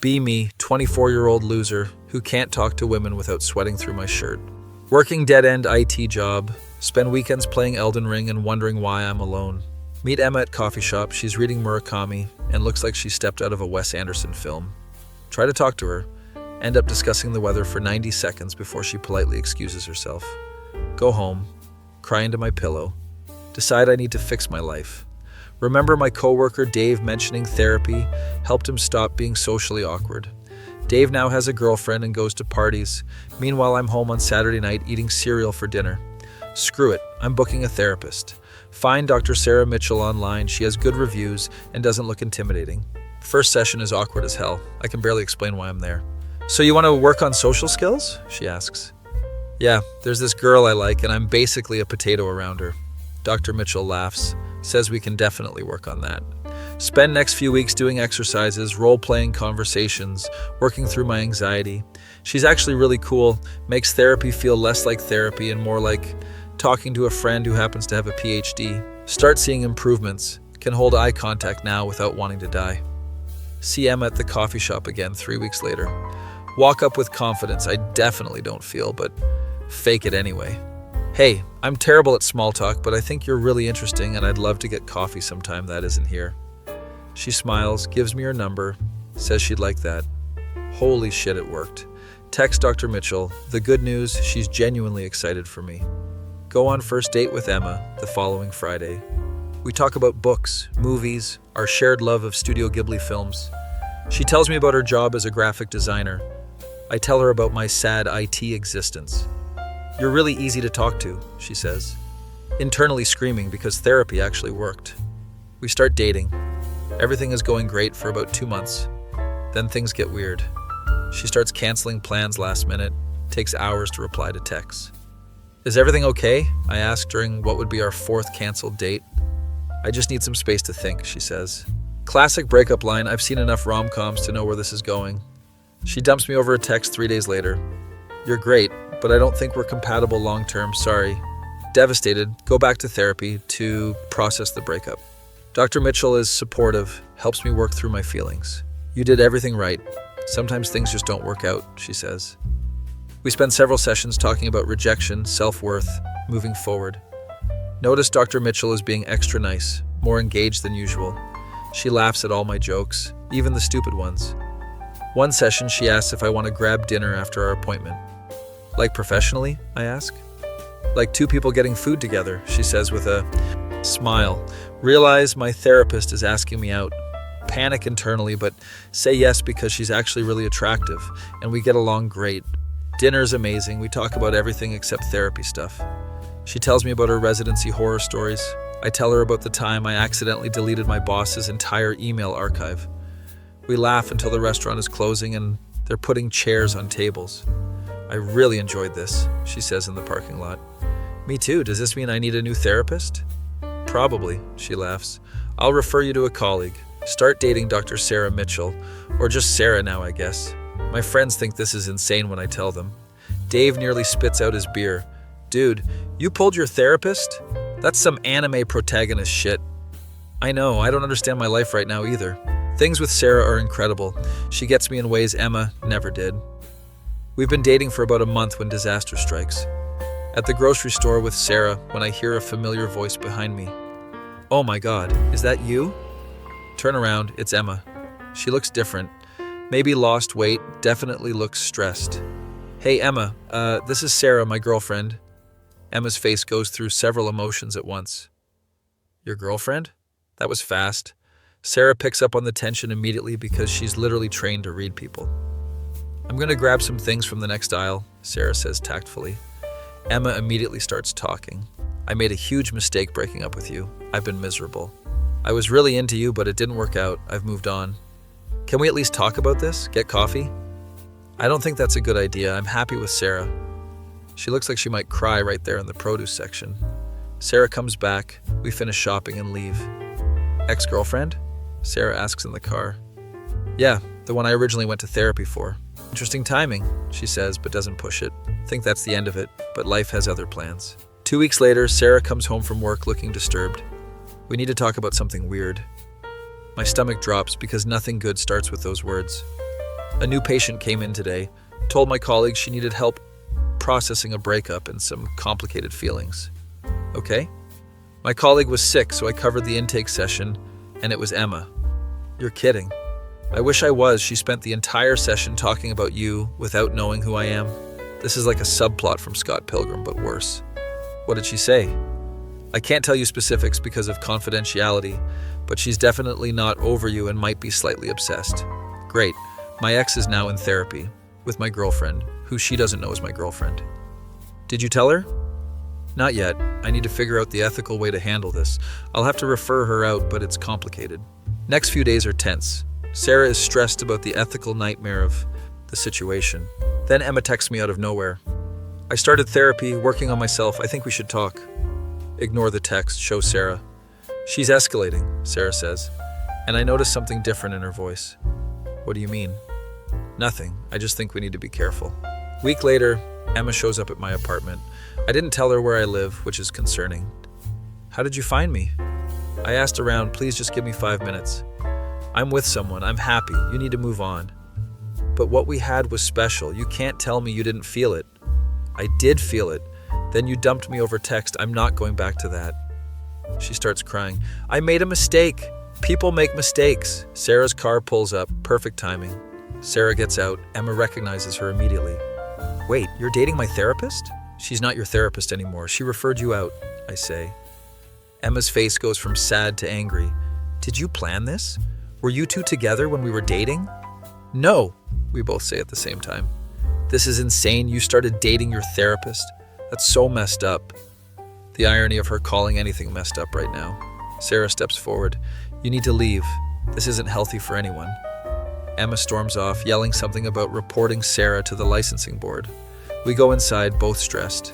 Be me, 24-year-old loser who can't talk to women without sweating through my shirt. Working dead-end IT job. Spend weekends playing Elden Ring and wondering why I'm alone. Meet Emma at coffee shop. She's reading Murakami and looks like she stepped out of a Wes Anderson film. Try to talk to her. End up discussing the weather for 90 seconds before she politely excuses herself. Go home. Cry into my pillow. Decide I need to fix my life. Remember my coworker Dave mentioning therapy helped him stop being socially awkward. Dave now has a girlfriend and goes to parties. Meanwhile, I'm home on Saturday night eating cereal for dinner. Screw it, I'm booking a therapist. Find Dr. Sarah Mitchell online. She has good reviews and doesn't look intimidating. First session is awkward as hell. I can barely explain why I'm there. So you want to work on social skills? She asks. Yeah, there's this girl I like and I'm basically a potato around her. Dr. Mitchell laughs, says we can definitely work on that. Spend next few weeks doing exercises, role-playing conversations, working through my anxiety. She's actually really cool, makes therapy feel less like therapy and more like talking to a friend who happens to have a PhD. Start seeing improvements. Can hold eye contact now without wanting to die. See Emma at the coffee shop again 3 weeks later. Walk up with confidence I definitely don't feel, but fake it anyway. Hey, I'm terrible at small talk, but I think you're really interesting and I'd love to get coffee sometime that isn't here. She smiles, gives me her number, says she'd like that. Holy shit, it worked. Text Dr. Mitchell. The good news, she's genuinely excited for me. Go on first date with Emma the following Friday. We talk about books, movies, our shared love of Studio Ghibli films. She tells me about her job as a graphic designer. I tell her about my sad IT existence. You're really easy to talk to, she says, internally screaming because therapy actually worked. We start dating. Everything is going great for about 2 months. Then things get weird. She starts canceling plans last minute, takes hours to reply to texts. Is everything okay? I ask during what would be our 4th canceled date. I just need some space to think, she says. Classic breakup line, I've seen enough rom-coms to know where this is going. She dumps me over a text 3 days later. You're great, but I don't think we're compatible long-term, sorry. Devastated, go back to therapy to process the breakup. Dr. Mitchell is supportive, helps me work through my feelings. You did everything right. Sometimes things just don't work out, she says. We spend several sessions talking about rejection, self-worth, moving forward. Notice Dr. Mitchell is being extra nice, more engaged than usual. She laughs at all my jokes, even the stupid ones. One session, she asks if I want to grab dinner after our appointment. Like professionally, I ask. Like 2 people getting food together, she says with a smile. Realize my therapist is asking me out. Panic internally, but say yes because she's actually really attractive, and we get along great. Dinner's amazing, we talk about everything except therapy stuff. She tells me about her residency horror stories. I tell her about the time I accidentally deleted my boss's entire email archive. We laugh until the restaurant is closing and they're putting chairs on tables. I really enjoyed this, she says in the parking lot. Me too, does this mean I need a new therapist? Probably, she laughs. I'll refer you to a colleague. Start dating Dr. Sarah Mitchell, or just Sarah now, I guess. My friends think this is insane when I tell them. Dave nearly spits out his beer. Dude, you pulled your therapist? That's some anime protagonist shit. I know, I don't understand my life right now either. Things with Sarah are incredible. She gets me in ways Emma never did. We've been dating for about a month when disaster strikes. At the grocery store with Sarah when I hear a familiar voice behind me. Oh my God, is that you? Turn around, it's Emma. She looks different. Maybe lost weight, definitely looks stressed. Hey Emma, this is Sarah, my girlfriend. Emma's face goes through several emotions at once. Your girlfriend? That was fast. Sarah picks up on the tension immediately because she's literally trained to read people. I'm going to grab some things from the next aisle, Sarah says tactfully. Emma immediately starts talking. I made a huge mistake breaking up with you. I've been miserable. I was really into you, but it didn't work out. I've moved on. Can we at least talk about this? Get coffee? I don't think that's a good idea. I'm happy with Sarah. She looks like she might cry right there in the produce section. Sarah comes back. We finish shopping and leave. Ex-girlfriend? Sarah asks in the car. Yeah, the one I originally went to therapy for. Interesting timing, she says, but doesn't push it. Think that's the end of it, but life has other plans. 2 weeks later, Sarah comes home from work looking disturbed. We need to talk about something weird. My stomach drops because nothing good starts with those words. A new patient came in today, told my colleague she needed help processing a breakup and some complicated feelings. Okay? My colleague was sick, so I covered the intake session, and it was Emma. You're kidding. I wish I was. She spent the entire session talking about you without knowing who I am. This is like a subplot from Scott Pilgrim, but worse. What did she say? I can't tell you specifics because of confidentiality, but she's definitely not over you and might be slightly obsessed. Great. My ex is now in therapy with my girlfriend, who she doesn't know is my girlfriend. Did you tell her? Not yet. I need to figure out the ethical way to handle this. I'll have to refer her out, but it's complicated. Next few days are tense. Sarah is stressed about the ethical nightmare of the situation. Then Emma texts me out of nowhere. I started therapy, working on myself. I think we should talk. Ignore the text, show Sarah. She's escalating, Sarah says, and I notice something different in her voice. What do you mean? Nothing. I just think we need to be careful. Week later, Emma shows up at my apartment. I didn't tell her where I live, which is concerning. How did you find me? I asked around, please just give me 5 minutes. I'm with someone. I'm happy. You need to move on. But what we had was special. You can't tell me you didn't feel it. I did feel it. Then you dumped me over text. I'm not going back to that. She starts crying. I made a mistake. People make mistakes. Sarah's car pulls up. Perfect timing. Sarah gets out. Emma recognizes her immediately. Wait, you're dating my therapist? She's not your therapist anymore. She referred you out, I say. Emma's face goes from sad to angry. Did you plan this? Were you two together when we were dating? No, we both say at the same time. This is insane. You started dating your therapist. That's so messed up. The irony of her calling anything messed up right now. Sarah steps forward. You need to leave. This isn't healthy for anyone. Emma storms off, yelling something about reporting Sarah to the licensing board. We go inside, both stressed.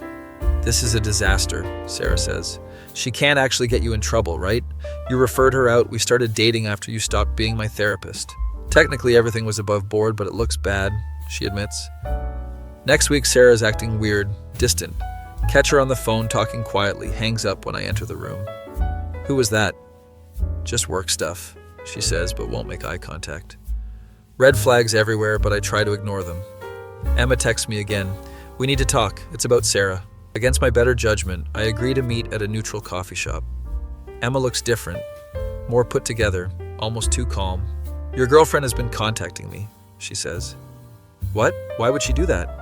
This is a disaster, Sarah says. She can't actually get you in trouble, right? You referred her out. We started dating after you stopped being my therapist. Technically, everything was above board, but it looks bad, she admits. Next week, Sarah's acting weird, distant. Catch her on the phone, talking quietly, hangs up when I enter the room. Who was that? Just work stuff, she says, but won't make eye contact. Red flags everywhere, but I try to ignore them. Emma texts me again. We need to talk. It's about Sarah. Against my better judgment, I agree to meet at a neutral coffee shop. Emma looks different, more put together, almost too calm. Your girlfriend has been contacting me, she says. What? Why would she do that?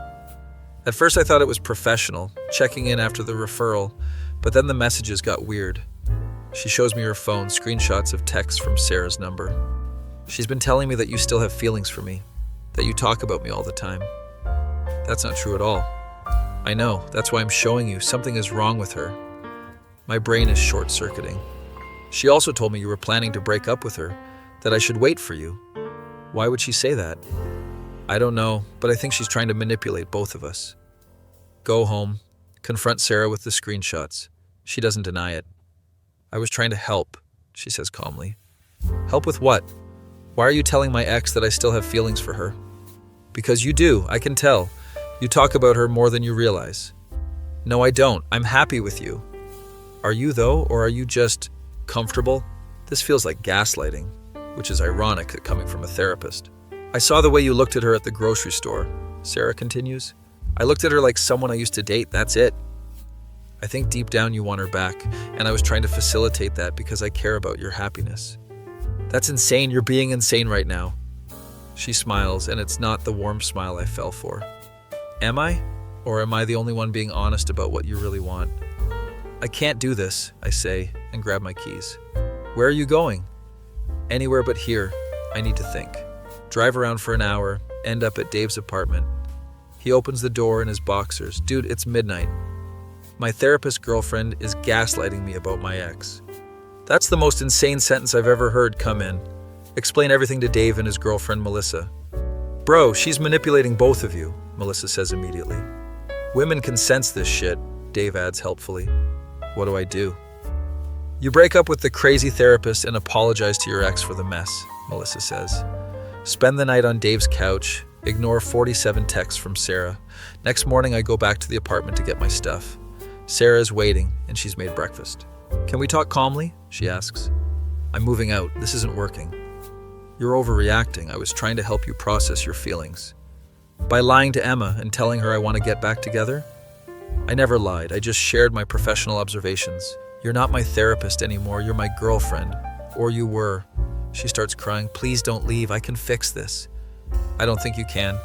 At first I thought it was professional, checking in after the referral, but then the messages got weird. She shows me her phone, screenshots of texts from Sarah's number. She's been telling me that you still have feelings for me, that you talk about me all the time. That's not true at all. I know, that's why I'm showing you. Something is wrong with her. My brain is short-circuiting. She also told me you were planning to break up with her, that I should wait for you. Why would she say that? I don't know, but I think she's trying to manipulate both of us. Go home, confront Sarah with the screenshots. She doesn't deny it. I was trying to help, she says calmly. Help with what? Why are you telling my ex that I still have feelings for her? Because you do, I can tell. You talk about her more than you realize. No, I don't. I'm happy with you. Are you though, or are you just comfortable? This feels like gaslighting, which is ironic coming from a therapist. I saw the way you looked at her at the grocery store, Sarah continues. I looked at her like someone I used to date, that's it. I think deep down you want her back, and I was trying to facilitate that because I care about your happiness. That's insane. You're being insane right now. She smiles, and it's not the warm smile I fell for. Am I? Or am I the only one being honest about what you really want? I can't do this, I say, and grab my keys. Where are you going? Anywhere but here. I need to think. Drive around for an hour, end up at Dave's apartment. He opens the door in his boxers. Dude, it's midnight. My therapist girlfriend is gaslighting me about my ex. That's the most insane sentence I've ever heard come in. Explain everything to Dave and his girlfriend Melissa. Bro, she's manipulating both of you, Melissa says immediately. Women can sense this shit, Dave adds helpfully. What do I do? You break up with the crazy therapist and apologize to your ex for the mess, Melissa says. Spend the night on Dave's couch, ignore 47 texts from Sarah. Next morning I go back to the apartment to get my stuff. Sarah is waiting, and she's made breakfast. Can we talk calmly? She asks. I'm moving out. This isn't working. You're overreacting. I was trying to help you process your feelings. By lying to Emma and telling her I want to get back together? I never lied. I just shared my professional observations. You're not my therapist anymore. You're my girlfriend. Or you were. She starts crying. Please don't leave. I can fix this. I don't think you can.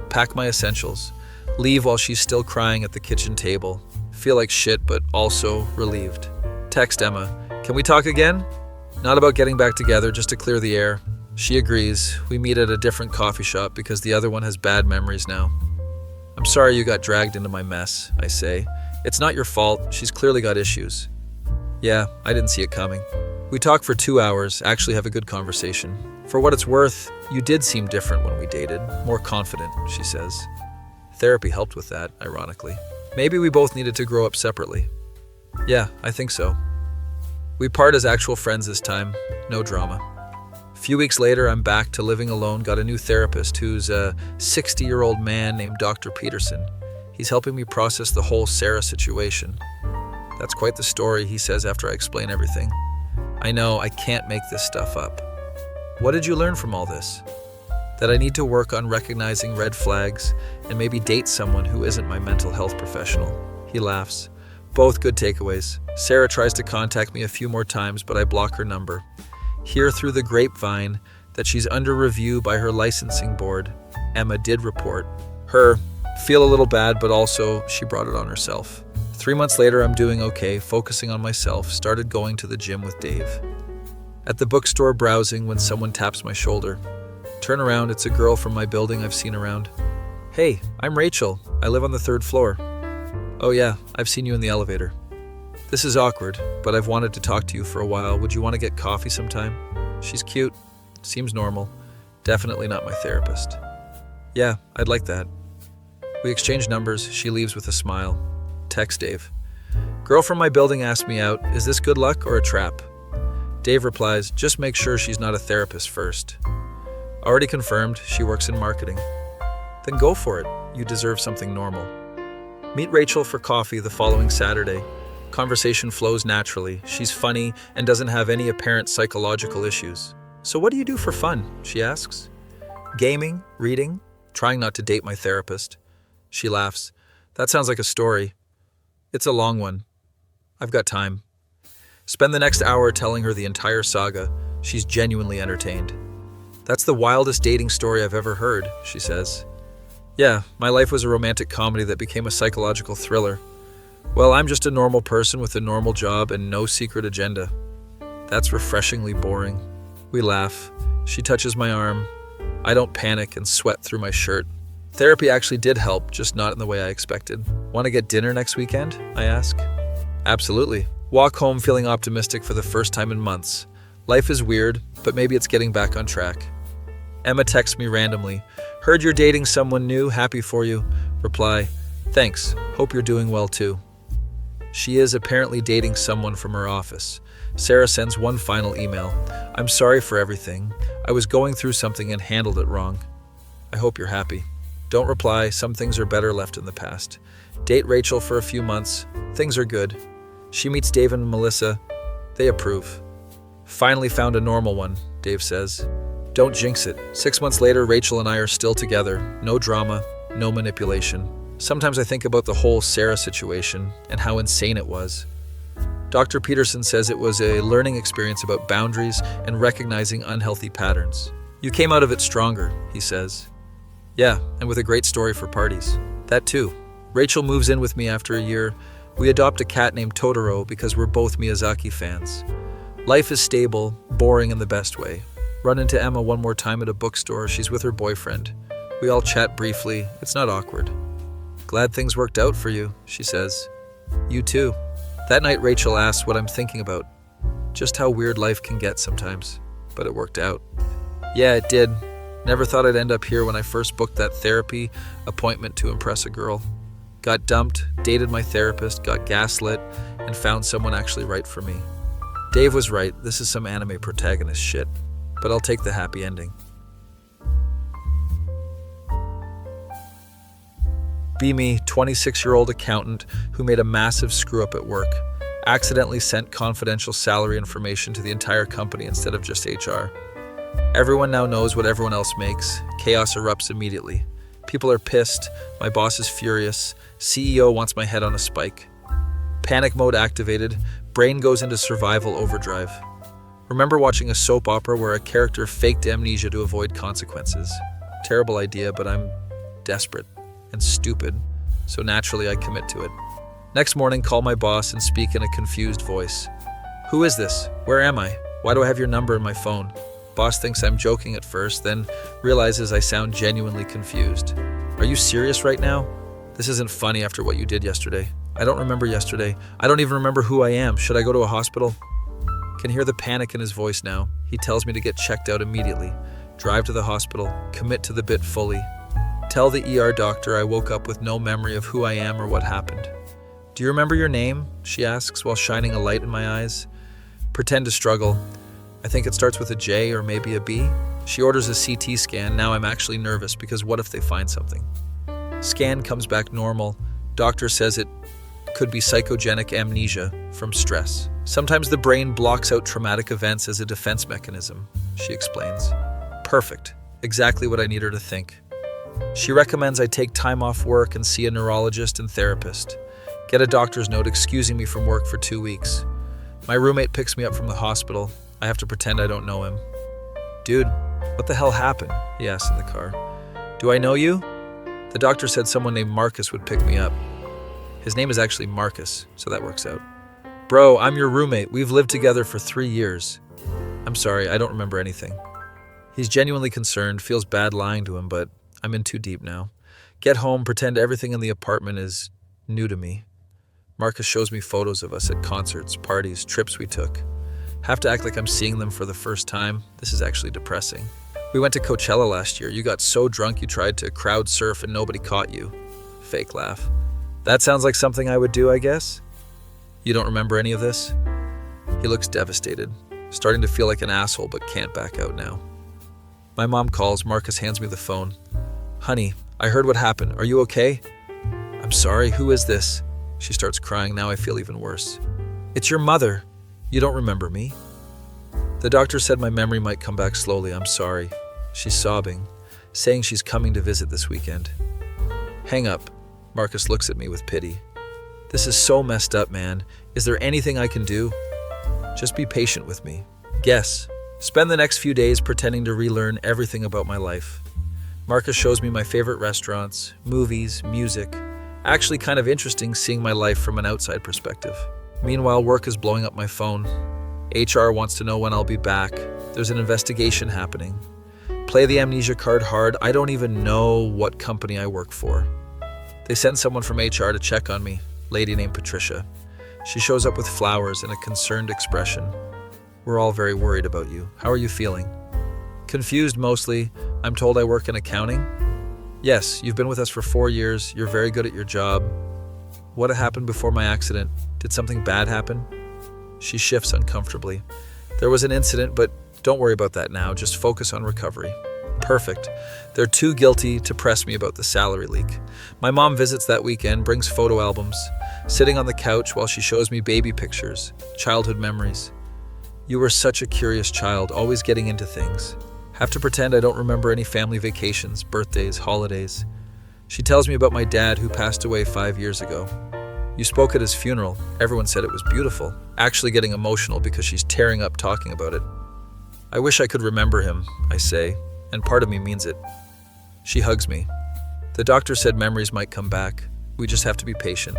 Pack my essentials. Leave while she's still crying at the kitchen table. Feel like shit, but also relieved. Text Emma. Can we talk again? Not about getting back together, just to clear the air. She agrees. We meet at a different coffee shop because the other one has bad memories now. I'm sorry you got dragged into my mess, I say. It's not your fault. She's clearly got issues. Yeah, I didn't see it coming. We talk for 2 hours, actually have a good conversation. For what it's worth, you did seem different when we dated. More confident, she says. Therapy helped with that, ironically. Maybe we both needed to grow up separately. Yeah, I think so. We part as actual friends this time. No drama. A few weeks later, I'm back to living alone, got a new therapist who's a 60-year-old man named Dr. Peterson. He's helping me process the whole Sarah situation. That's quite the story, he says after I explain everything. I know, I can't make this stuff up. What did you learn from all this? That I need to work on recognizing red flags and maybe date someone who isn't my mental health professional. He laughs. Both good takeaways. Sarah tries to contact me a few more times, but I block her number. Hear through the grapevine that she's under review by her licensing board. Emma did report her. Feel a little bad, but also she brought it on herself. 3 months later, I'm doing okay, focusing on myself, started going to the gym with Dave. At the bookstore browsing when someone taps my shoulder. Turn around, it's a girl from my building I've seen around. Hey, I'm Rachel. I live on the 3rd floor. Oh yeah, I've seen you in the elevator. This is awkward, but I've wanted to talk to you for a while. Would you want to get coffee sometime? She's cute. Seems normal. Definitely not my therapist. Yeah, I'd like that. We exchange numbers. She leaves with a smile. Text Dave. Girl from my building asked me out. Is this good luck or a trap? Dave replies, just make sure she's not a therapist first. Already confirmed, she works in marketing. Then go for it. You deserve something normal. Meet Rachel for coffee the following Saturday. Conversation flows naturally. She's funny and doesn't have any apparent psychological issues. So what do you do for fun? She asks. Gaming, reading, trying not to date my therapist. She laughs. That sounds like a story. It's a long one. I've got time. Spend the next hour telling her the entire saga. She's genuinely entertained. That's the wildest dating story I've ever heard, she says. Yeah, my life was a romantic comedy that became a psychological thriller. Well, I'm just a normal person with a normal job and no secret agenda. That's refreshingly boring. We laugh. She touches my arm. I don't panic and sweat through my shirt. Therapy actually did help, just not in the way I expected. Want to get dinner next weekend? I ask. Absolutely. Walk home feeling optimistic for the first time in months. Life is weird, but maybe it's getting back on track. Emma texts me randomly. Heard you're dating someone new, happy for you. Reply, thanks, hope you're doing well too. She is apparently dating someone from her office. Sarah sends one final email. I'm sorry for everything. I was going through something and handled it wrong. I hope you're happy. Don't reply, some things are better left in the past. Date Rachel for a few months. Things are good. She meets Dave and Melissa. They approve. Finally found a normal one, Dave says. Don't jinx it. 6 months later, Rachel and I are still together. No drama, no manipulation. Sometimes I think about the whole Sarah situation and how insane it was. Dr. Peterson says it was a learning experience about boundaries and recognizing unhealthy patterns. You came out of it stronger, he says. Yeah, and with a great story for parties. That too. Rachel moves in with me after a year. We adopt a cat named Totoro because we're both Miyazaki fans. Life is stable, boring in the best way. Run into Emma one more time at a bookstore. She's with her boyfriend. We all chat briefly. It's not awkward. Glad things worked out for you, she says. You too. That night, Rachel asks what I'm thinking about. Just how weird life can get sometimes. But it worked out. Yeah, it did. Never thought I'd end up here when I first booked that therapy appointment to impress a girl. Got dumped, dated my therapist, got gaslit, and found someone actually right for me. Dave was right. This is some anime protagonist shit. But I'll take the happy ending. Be me, 26-year-old accountant who made a massive screw-up at work. Accidentally sent confidential salary information to the entire company instead of just HR. Everyone now knows what everyone else makes. Chaos erupts immediately. People are pissed. My boss is furious. CEO wants my head on a spike. Panic mode activated. Brain goes into survival overdrive. Remember watching a soap opera where a character faked amnesia to avoid consequences. Terrible idea, but I'm desperate and stupid, so naturally I commit to it. Next morning, call my boss and speak in a confused voice. Who is this? Where am I? Why do I have your number in my phone? Boss thinks I'm joking at first, then realizes I sound genuinely confused. Are you serious right now? This isn't funny after what you did yesterday. I don't remember yesterday. I don't even remember who I am. Should I go to a hospital? Can hear the panic in his voice now. He tells me to get checked out immediately. Drive to the hospital. Commit to the bit fully. Tell the ER doctor I woke up with no memory of who I am or what happened. Do you remember your name? She asks while shining a light in my eyes. Pretend to struggle. I think it starts with a J or maybe a B. She orders a CT scan. Now I'm actually nervous because what if they find something? Scan comes back normal. Doctor says it could be psychogenic amnesia from stress. Sometimes the brain blocks out traumatic events as a defense mechanism, she explains. Perfect. Exactly what I need her to think. She recommends I take time off work and see a neurologist and therapist. Get a doctor's note excusing me from work for 2 weeks. My roommate picks me up from the hospital. I have to pretend I don't know him. Dude, what the hell happened? He asks in the car. Do I know you? The doctor said someone named Marcus would pick me up. His name is actually Marcus, so that works out. Bro, I'm your roommate. We've lived together for 3 years. I'm sorry, I don't remember anything. He's genuinely concerned, feels bad lying to him, but I'm in too deep now. Get home, pretend everything in the apartment is new to me. Marcus shows me photos of us at concerts, parties, trips we took. Have to act like I'm seeing them for the first time. This is actually depressing. We went to Coachella last year. You got so drunk you tried to crowd surf and nobody caught you. Fake laugh. That sounds like something I would do, I guess? You don't remember any of this? He looks devastated, starting to feel like an asshole but can't back out now. My mom calls. Marcus hands me the phone. Honey, I heard what happened. Are you okay? I'm sorry, who is this? She starts crying. Now I feel even worse. It's your mother. You don't remember me? The doctor said my memory might come back slowly. I'm sorry. She's sobbing, saying she's coming to visit this weekend. Hang up. Marcus looks at me with pity. This is so messed up, man. Is there anything I can do? Just be patient with me. Guess. Spend the next few days pretending to relearn everything about my life. Marcus shows me my favorite restaurants, movies, music. Actually kind of interesting seeing my life from an outside perspective. Meanwhile, work is blowing up my phone. HR wants to know when I'll be back. There's an investigation happening. Play the amnesia card hard. I don't even know what company I work for. They send someone from HR to check on me, lady named Patricia. She shows up with flowers and a concerned expression. We're all very worried about you. How are you feeling? Confused mostly. I'm told I work in accounting. Yes, you've been with us for 4 years. You're very good at your job. What happened before my accident? Did something bad happen? She shifts uncomfortably. There was an incident, but don't worry about that now. Just focus on recovery. Perfect. They're too guilty to press me about the salary leak. My mom visits that weekend, brings photo albums, sitting on the couch while she shows me baby pictures, childhood memories. You were such a curious child, always getting into things. Have to pretend I don't remember any family vacations, birthdays, holidays. She tells me about my dad who passed away 5 years ago. You spoke at his funeral. Everyone said it was beautiful. Actually getting emotional because she's tearing up talking about it. I wish I could remember him, I say, and part of me means it. She hugs me. The doctor said memories might come back. We just have to be patient.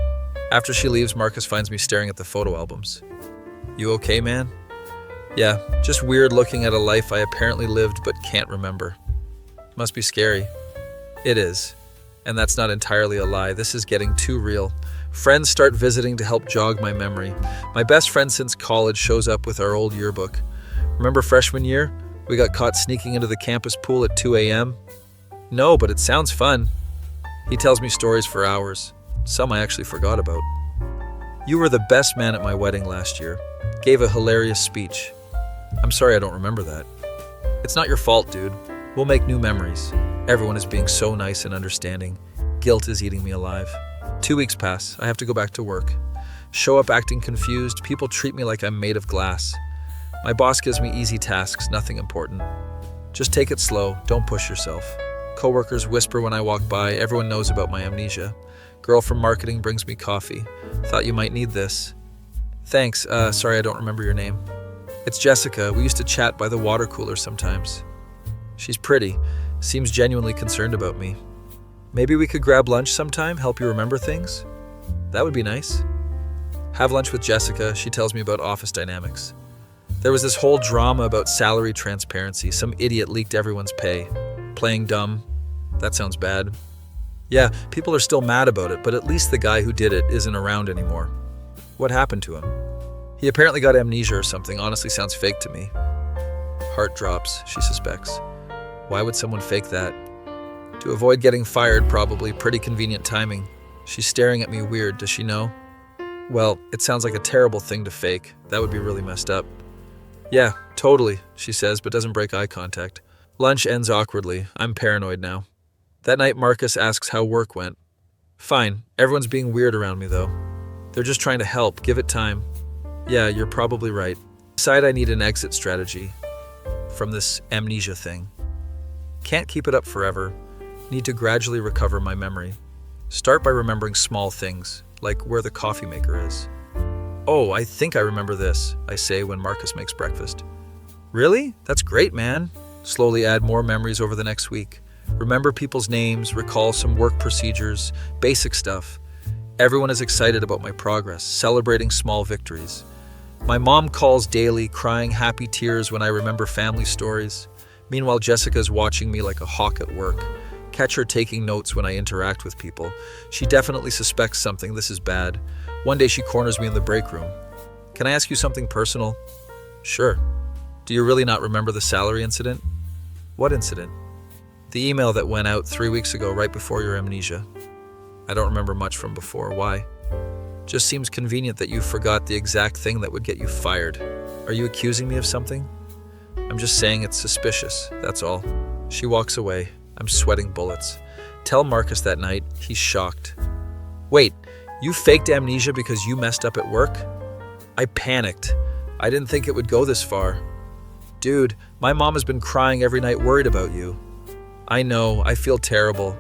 After she leaves, Marcus finds me staring at the photo albums. You okay, man? Yeah, just weird looking at a life I apparently lived but can't remember. Must be scary. It is. And that's not entirely a lie. This is getting too real. Friends start visiting to help jog my memory. My best friend since college shows up with our old yearbook. Remember freshman year? We got caught sneaking into the campus pool at 2 a.m. No, but it sounds fun. He tells me stories for hours. Some I actually forgot about. You were the best man at my wedding last year. Gave a hilarious speech. I'm sorry I don't remember that. It's not your fault, dude. We'll make new memories. Everyone is being so nice and understanding. Guilt is eating me alive. 2 weeks pass. I have to go back to work. Show up acting confused. People treat me like I'm made of glass. My boss gives me easy tasks, nothing important. Just take it slow, don't push yourself. Coworkers whisper when I walk by, everyone knows about my amnesia. Girl from marketing brings me coffee. Thought you might need this. Thanks, sorry I don't remember your name. It's Jessica, we used to chat by the water cooler sometimes. She's pretty, seems genuinely concerned about me. Maybe we could grab lunch sometime, help you remember things? That would be nice. Have lunch with Jessica, she tells me about office dynamics. There was this whole drama about salary transparency. Some idiot leaked everyone's pay. Playing dumb. That sounds bad. Yeah, people are still mad about it, but at least the guy who did it isn't around anymore. What happened to him? He apparently got amnesia or something. Honestly sounds fake to me. Heart drops, she suspects. Why would someone fake that? To avoid getting fired, probably. Pretty convenient timing. She's staring at me weird. Does she know? Well, it sounds like a terrible thing to fake. That would be really messed up. Yeah, totally, she says, but doesn't break eye contact. Lunch ends awkwardly. I'm paranoid now. That night, Marcus asks how work went. Fine. Everyone's being weird around me, though. They're just trying to help. Give it time. Yeah, you're probably right. Decide I need an exit strategy from this amnesia thing. Can't keep it up forever. Need to gradually recover my memory. Start by remembering small things, like where the coffee maker is. Oh, I think I remember this, I say when Marcus makes breakfast. Really? That's great, man. Slowly add more memories over the next week. Remember people's names, recall some work procedures, basic stuff. Everyone is excited about my progress, celebrating small victories. My mom calls daily, crying happy tears when I remember family stories. Meanwhile, Jessica's watching me like a hawk at work. Catch her taking notes when I interact with people. She definitely suspects something. This is bad. One day she corners me in the break room. Can I ask you something personal? Sure. Do you really not remember the salary incident? What incident? The email that went out 3 weeks ago, right before your amnesia. I don't remember much from before. Why? Just seems convenient that you forgot the exact thing that would get you fired. Are you accusing me of something? I'm just saying it's suspicious, that's all. She walks away. I'm sweating bullets. Tell Marcus that night. He's shocked. Wait, you faked amnesia because you messed up at work? I panicked. I didn't think it would go this far. Dude, my mom has been crying every night worried about you. I know, I feel terrible.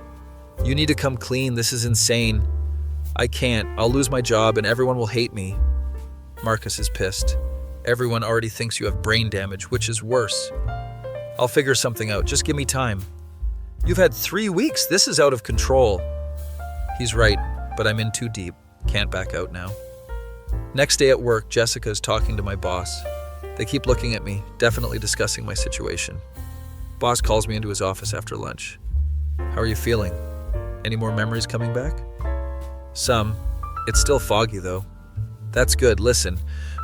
You need to come clean, this is insane. I can't, I'll lose my job and everyone will hate me. Marcus is pissed. Everyone already thinks you have brain damage, which is worse. I'll figure something out, just give me time. You've had 3 weeks, this is out of control. He's right, but I'm in too deep. Can't back out now. Next day at work, Jessica is talking to my boss. They keep looking at me, definitely discussing my situation. Boss calls me into his office after lunch. How are you feeling? Any more memories coming back? Some. It's still foggy though. That's good. Listen,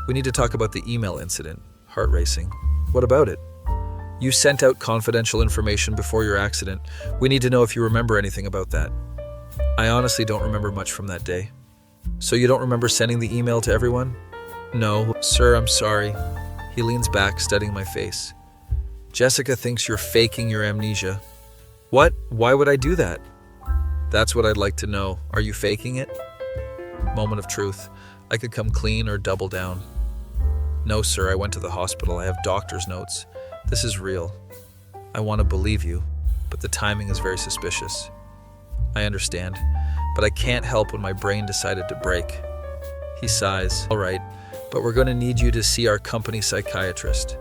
we need to talk about the email incident. Heart racing. What about it? You sent out confidential information before your accident. We need to know if you remember anything about that. I honestly don't remember much from that day. So you don't remember sending the email to everyone? No, sir, I'm sorry. He leans back, studying my face. Jessica thinks you're faking your amnesia. What? Why would I do that? That's what I'd like to know. Are you faking it? Moment of truth. I could come clean or double down. No, sir, I went to the hospital. I have doctor's notes. This is real. I want to believe you, but the timing is very suspicious. I understand, but I can't help when my brain decided to break. He sighs. All right, but we're going to need you to see our company psychiatrist.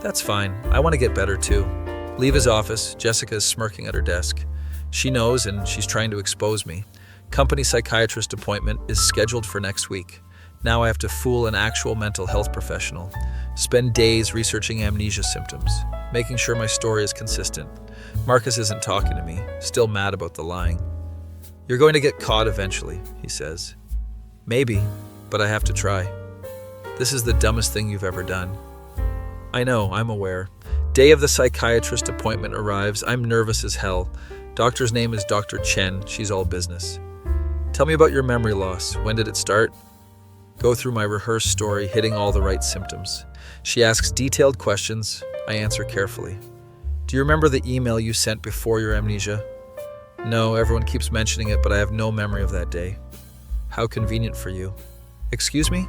That's fine. I want to get better too. Leave his office. Jessica is smirking at her desk. She knows and she's trying to expose me. Company psychiatrist appointment is scheduled for next week. Now I have to fool an actual mental health professional. Spend days researching amnesia symptoms, making sure my story is consistent. Marcus isn't talking to me, still mad about the lying. You're going to get caught eventually, he says. Maybe, but I have to try. This is the dumbest thing you've ever done. I know, I'm aware. Day of the psychiatrist appointment arrives. I'm nervous as hell. Doctor's name is Dr. Chen. She's all business. Tell me about your memory loss. When did it start? Go through my rehearsed story, hitting all the right symptoms. She asks detailed questions. I answer carefully. Do you remember the email you sent before your amnesia? No, everyone keeps mentioning it, but I have no memory of that day. How convenient for you. Excuse me?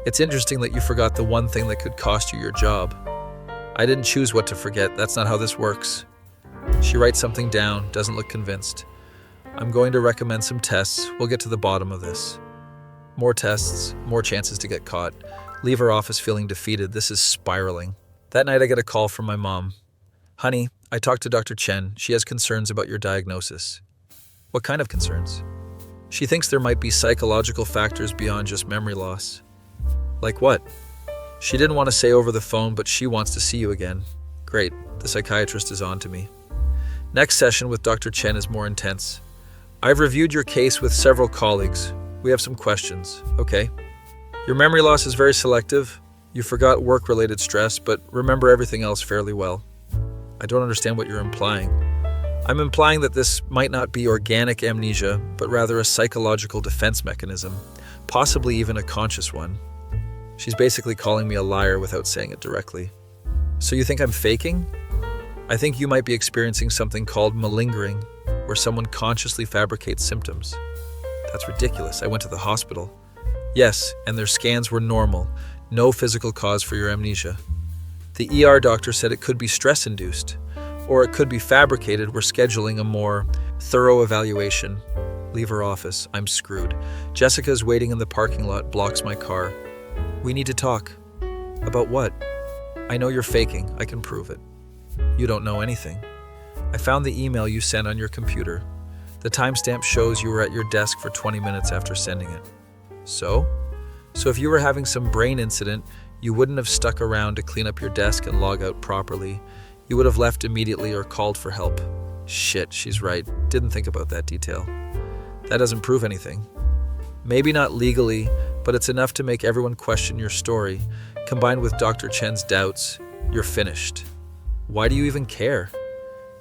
It's interesting that you forgot the one thing that could cost you your job. I didn't choose what to forget. That's not how this works. She writes something down, doesn't look convinced. I'm going to recommend some tests. We'll get to the bottom of this. More tests, more chances to get caught. Leave her office feeling defeated. This is spiraling. That night I get a call from my mom. Honey, I talked to Dr. Chen. She has concerns about your diagnosis. What kind of concerns? She thinks there might be psychological factors beyond just memory loss. Like what? She didn't want to say over the phone, but she wants to see you again. Great, the psychiatrist is on to me. Next session with Dr. Chen is more intense. I've reviewed your case with several colleagues. We have some questions, okay? Your memory loss is very selective. You forgot work-related stress, but remember everything else fairly well. I don't understand what you're implying. I'm implying that this might not be organic amnesia, but rather a psychological defense mechanism, possibly even a conscious one. She's basically calling me a liar without saying it directly. So you think I'm faking? I think you might be experiencing something called malingering, where someone consciously fabricates symptoms. That's ridiculous. I went to the hospital. Yes, and their scans were normal. No physical cause for your amnesia. The ER doctor said it could be stress-induced, or it could be fabricated. We're scheduling a more thorough evaluation. Leave her office. I'm screwed. Jessica's waiting in the parking lot, blocks my car. We need to talk. About what? I know you're faking. I can prove it. You don't know anything. I found the email you sent on your computer. The timestamp shows you were at your desk for 20 minutes after sending it. So if you were having some brain incident, you wouldn't have stuck around to clean up your desk and log out properly. You would have left immediately or called for help. Shit, she's right. Didn't think about that detail. That doesn't prove anything. Maybe not legally, but it's enough to make everyone question your story. Combined with Dr. Chen's doubts, you're finished. Why do you even care?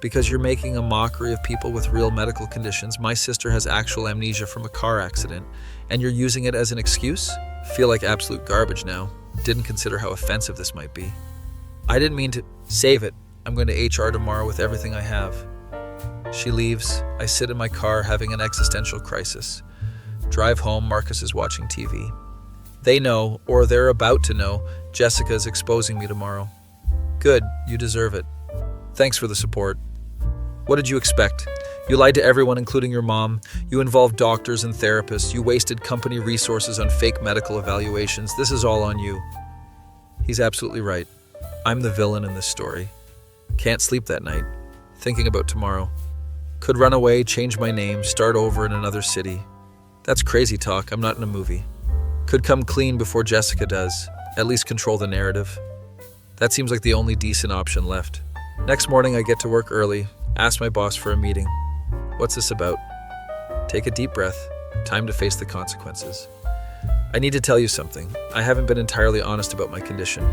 Because you're making a mockery of people with real medical conditions. My sister has actual amnesia from a car accident, and you're using it as an excuse? Feel like absolute garbage now. Didn't consider how offensive this might be. I didn't mean to save it. I'm going to HR tomorrow with everything I have. She leaves. I sit in my car having an existential crisis. Drive home, Marcus is watching TV. They know, or they're about to know, Jessica is exposing me tomorrow. Good, you deserve it. Thanks for the support. What did you expect? You lied to everyone, including your mom. You involved doctors and therapists. You wasted company resources on fake medical evaluations. This is all on you. He's absolutely right. I'm the villain in this story. Can't sleep that night. Thinking about tomorrow. Could run away, change my name, start over in another city. That's crazy talk. I'm not in a movie. Could come clean before Jessica does. At least control the narrative. That seems like the only decent option left. Next morning, I get to work early. Ask my boss for a meeting. What's this about? Take a deep breath. Time to face the consequences. I need to tell you something. I haven't been entirely honest about my condition.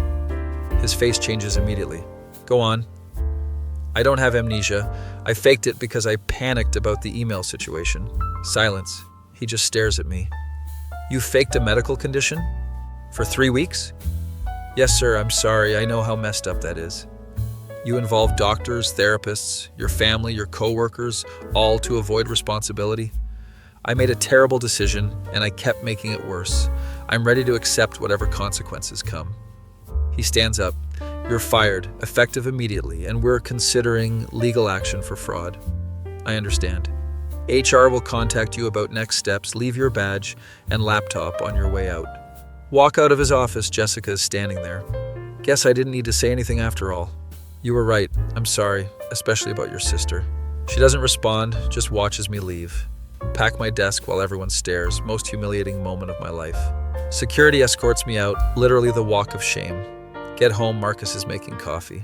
His face changes immediately. Go on. I don't have amnesia. I faked it because I panicked about the email situation. Silence. He just stares at me. You faked a medical condition? For 3 weeks? Yes, sir, I'm sorry. I know how messed up that is. You involved doctors, therapists, your family, your coworkers, all to avoid responsibility. I made a terrible decision, and I kept making it worse. I'm ready to accept whatever consequences come. He stands up. You're fired, effective immediately, and we're considering legal action for fraud. I understand. HR will contact you about next steps. Leave your badge and laptop on your way out. Walk out of his office. Jessica is standing there. Guess I didn't need to say anything after all. You were right. I'm sorry, especially about your sister. She doesn't respond, just watches me leave. Pack my desk while everyone stares. Most humiliating moment of my life. Security escorts me out, literally the walk of shame. Get home, Marcus is making coffee.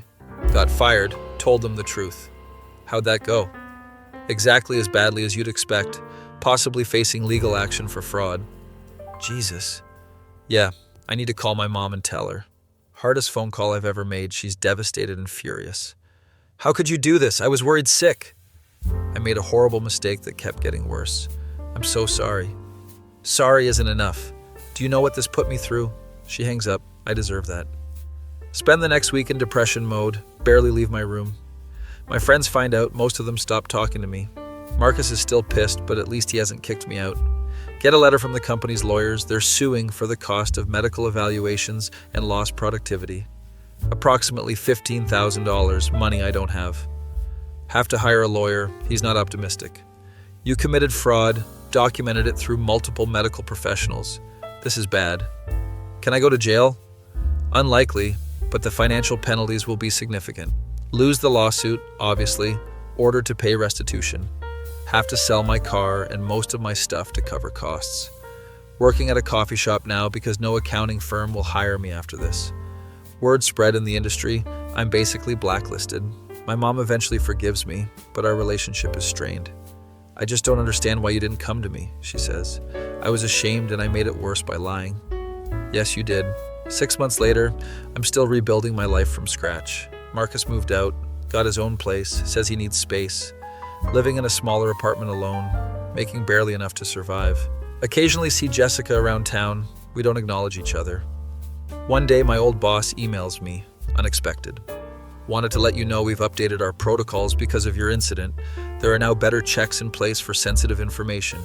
Got fired, told them the truth. How'd that go? Exactly as badly as you'd expect, possibly facing legal action for fraud. Jesus. Yeah, I need to call my mom and tell her. Hardest phone call I've ever made. She's devastated and furious. How could you do this? I was worried sick. I made a horrible mistake that kept getting worse. I'm so sorry. Sorry isn't enough. Do you know what this put me through? She hangs up. I deserve that. Spend the next week in depression mode. Barely leave my room. My friends find out. Most of them stop talking to me. Marcus is still pissed, but at least he hasn't kicked me out. Get a letter from the company's lawyers. They're suing for the cost of medical evaluations and lost productivity. Approximately $15,000, money I don't have. Have to hire a lawyer, he's not optimistic. You committed fraud, documented it through multiple medical professionals. This is bad. Can I go to jail? Unlikely, but the financial penalties will be significant. Lose the lawsuit, obviously, ordered to pay restitution. Have to sell my car and most of my stuff to cover costs. Working at a coffee shop now because no accounting firm will hire me after this. Word spread in the industry, I'm basically blacklisted. My mom eventually forgives me, but our relationship is strained. I just don't understand why you didn't come to me, she says. I was ashamed and I made it worse by lying. Yes, you did. 6 months later, I'm still rebuilding my life from scratch. Marcus moved out, got his own place, says he needs space. Living in a smaller apartment alone, making barely enough to survive. Occasionally see Jessica around town. We don't acknowledge each other. One day, my old boss emails me, unexpected. Wanted to let you know we've updated our protocols because of your incident. There are now better checks in place for sensitive information.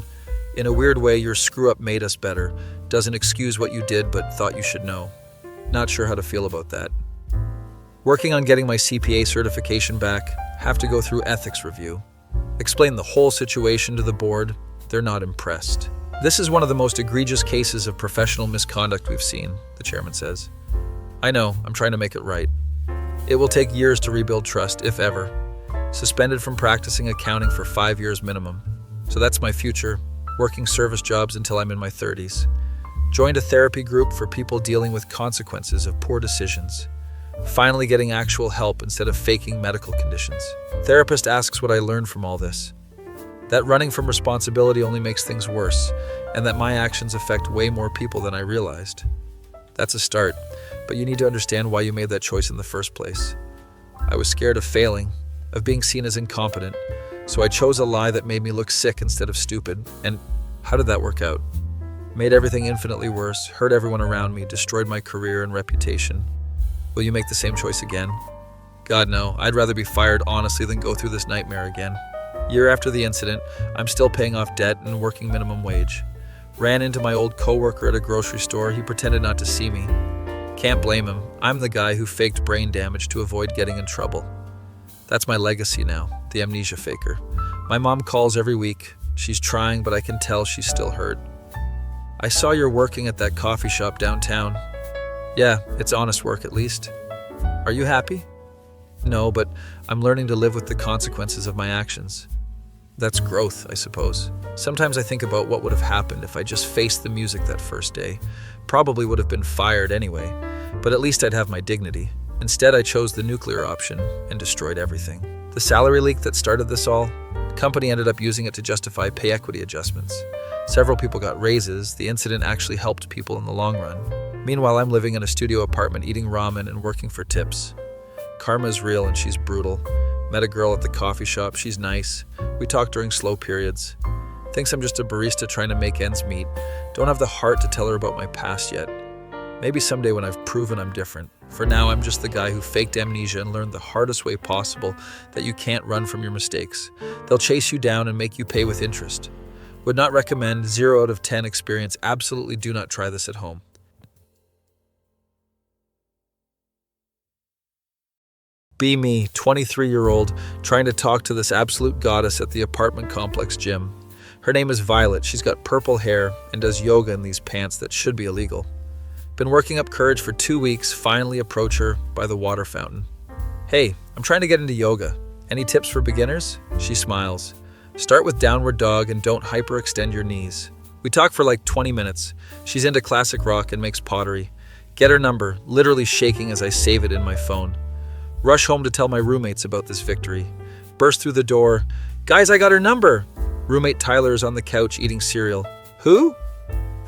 In a weird way, your screw-up made us better. Doesn't excuse what you did, but thought you should know. Not sure how to feel about that. Working on getting my CPA certification back. Have to go through ethics review. Explain the whole situation to the board. They're not impressed. This is one of the most egregious cases of professional misconduct we've seen, the chairman says. I know, I'm trying to make it right. It will take years to rebuild trust, if ever. Suspended from practicing accounting for 5 years minimum. So that's my future, working service jobs until I'm in my 30s. Joined a therapy group for people dealing with consequences of poor decisions. Finally getting actual help instead of faking medical conditions. Therapist asks what I learned from all this. That running from responsibility only makes things worse, and that my actions affect way more people than I realized. That's a start, but you need to understand why you made that choice in the first place. I was scared of failing, of being seen as incompetent, so I chose a lie that made me look sick instead of stupid, and how did that work out? Made everything infinitely worse, hurt everyone around me, destroyed my career and reputation. Will you make the same choice again? God, no. I'd rather be fired honestly than go through this nightmare again. Year after the incident, I'm still paying off debt and working minimum wage. Ran into my old coworker at a grocery store. He pretended not to see me. Can't blame him. I'm the guy who faked brain damage to avoid getting in trouble. That's my legacy now, the amnesia faker. My mom calls every week. She's trying, but I can tell she's still hurt. I saw you're working at that coffee shop downtown. Yeah, it's honest work at least. Are you happy? No, but I'm learning to live with the consequences of my actions. That's growth, I suppose. Sometimes I think about what would have happened if I just faced the music that first day. Probably would have been fired anyway, but at least I'd have my dignity. Instead, I chose the nuclear option and destroyed everything. The salary leak that started this all, the company ended up using it to justify pay equity adjustments. Several people got raises. The incident actually helped people in the long run. Meanwhile, I'm living in a studio apartment eating ramen and working for tips. Karma is real and she's brutal. Met a girl at the coffee shop. She's nice. We talk during slow periods. Thinks I'm just a barista trying to make ends meet. Don't have the heart to tell her about my past yet. Maybe someday when I've proven I'm different. For now, I'm just the guy who faked amnesia and learned the hardest way possible that you can't run from your mistakes. They'll chase you down and make you pay with interest. Would not recommend. 0 out of 10 experience. Absolutely do not try this at home. Be me, 23-year-old, trying to talk to this absolute goddess at the apartment complex gym. Her name is Violet. She's got purple hair and does yoga in these pants that should be illegal. Been working up courage for 2 weeks, finally approach her by the water fountain. Hey, I'm trying to get into yoga. Any tips for beginners? She smiles. Start with downward dog and don't hyperextend your knees. We talk for like 20 minutes. She's into classic rock and makes pottery. Get her number, literally shaking as I save it in my phone. Rush home to tell my roommates about this victory. Burst through the door. Guys, I got her number. Roommate Tyler is on the couch eating cereal. Who?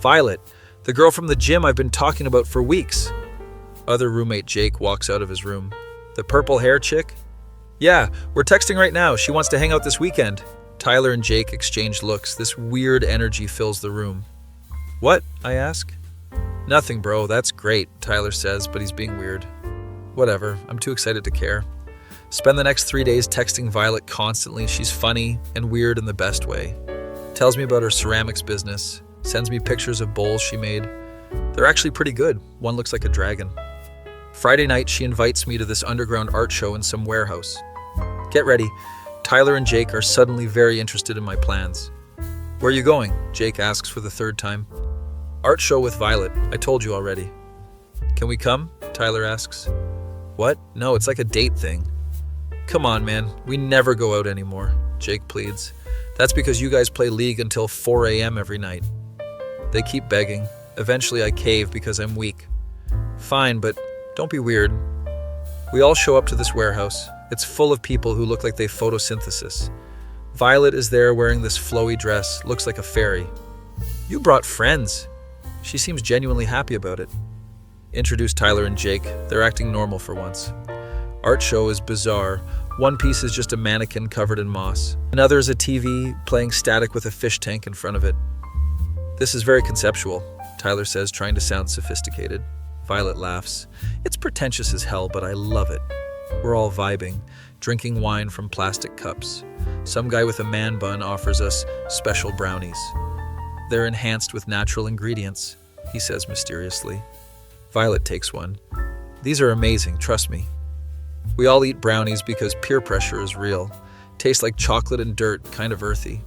Violet, the girl from the gym I've been talking about for weeks. Other roommate Jake walks out of his room. The purple hair chick? Yeah, we're texting right now. She wants to hang out this weekend. Tyler and Jake exchange looks. This weird energy fills the room. What? I ask. Nothing, bro. That's great, Tyler says, but he's being weird. Whatever, I'm too excited to care. Spend the next 3 days texting Violet constantly. She's funny and weird in the best way. Tells me about her ceramics business. Sends me pictures of bowls she made. They're actually pretty good. One looks like a dragon. Friday night, she invites me to this underground art show in some warehouse. Get ready. Tyler and Jake are suddenly very interested in my plans. Where are you going? Jake asks for the third time. Art show with Violet. I told you already. Can we come? Tyler asks. What? No, it's like a date thing. Come on, man. We never go out anymore, Jake pleads. That's because you guys play League until 4 a.m. every night. They keep begging. Eventually I cave because I'm weak. Fine, but don't be weird. We all show up to this warehouse. It's full of people who look like they photosynthesis. Violet is there wearing this flowy dress, looks like a fairy. You brought friends. She seems genuinely happy about it. Introduce Tyler and Jake. They're acting normal for once. Art show is bizarre. One piece is just a mannequin covered in moss. Another is a TV playing static with a fish tank in front of it. This is very conceptual, Tyler says, trying to sound sophisticated. Violet laughs. It's pretentious as hell, but I love it. We're all vibing, drinking wine from plastic cups. Some guy with a man bun offers us special brownies. They're enhanced with natural ingredients, he says mysteriously. Violet takes one. These are amazing, trust me. We all eat brownies because peer pressure is real. Tastes like chocolate and dirt, kind of earthy.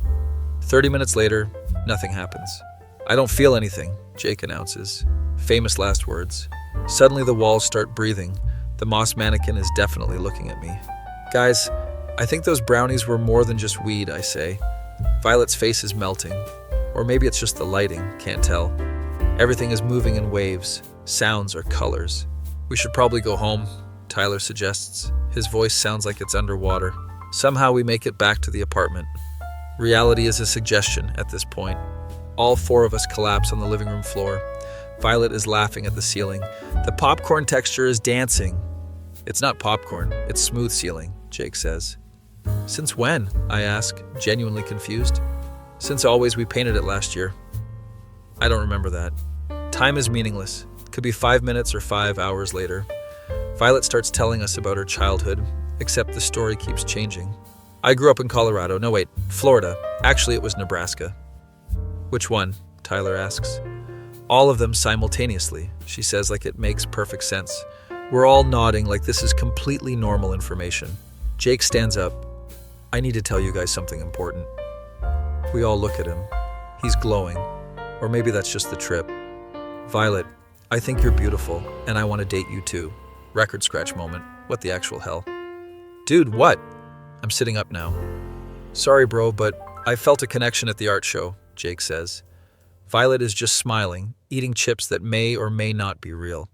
30 minutes later, nothing happens. I don't feel anything, Jake announces. Famous last words. Suddenly the walls start breathing. The moss mannequin is definitely looking at me. Guys, I think those brownies were more than just weed, I say. Violet's face is melting. Or maybe it's just the lighting, can't tell. Everything is moving in waves, sounds or colors. We should probably go home, Tyler suggests. His voice sounds like it's underwater. Somehow we make it back to the apartment. Reality is a suggestion at this point. All four of us collapse on the living room floor. Violet is laughing at the ceiling. The popcorn texture is dancing. It's not popcorn, it's smooth ceiling, Jake says. Since when? I ask, genuinely confused. Since always, we painted it last year. I don't remember that. Time is meaningless. Could be 5 minutes or 5 hours later. Violet starts telling us about her childhood, except the story keeps changing. I grew up in Colorado. No, wait, Florida. Actually, it was Nebraska. Which one? Tyler asks. All of them simultaneously, she says, like it makes perfect sense. We're all nodding like this is completely normal information. Jake stands up. I need to tell you guys something important. We all look at him. He's glowing. Or maybe that's just the trip. Violet, I think you're beautiful, and I want to date you too. Record scratch moment. What the actual hell? Dude, what? I'm sitting up now. Sorry, bro, but I felt a connection at the art show, Jake says. Violet is just smiling, eating chips that may or may not be real.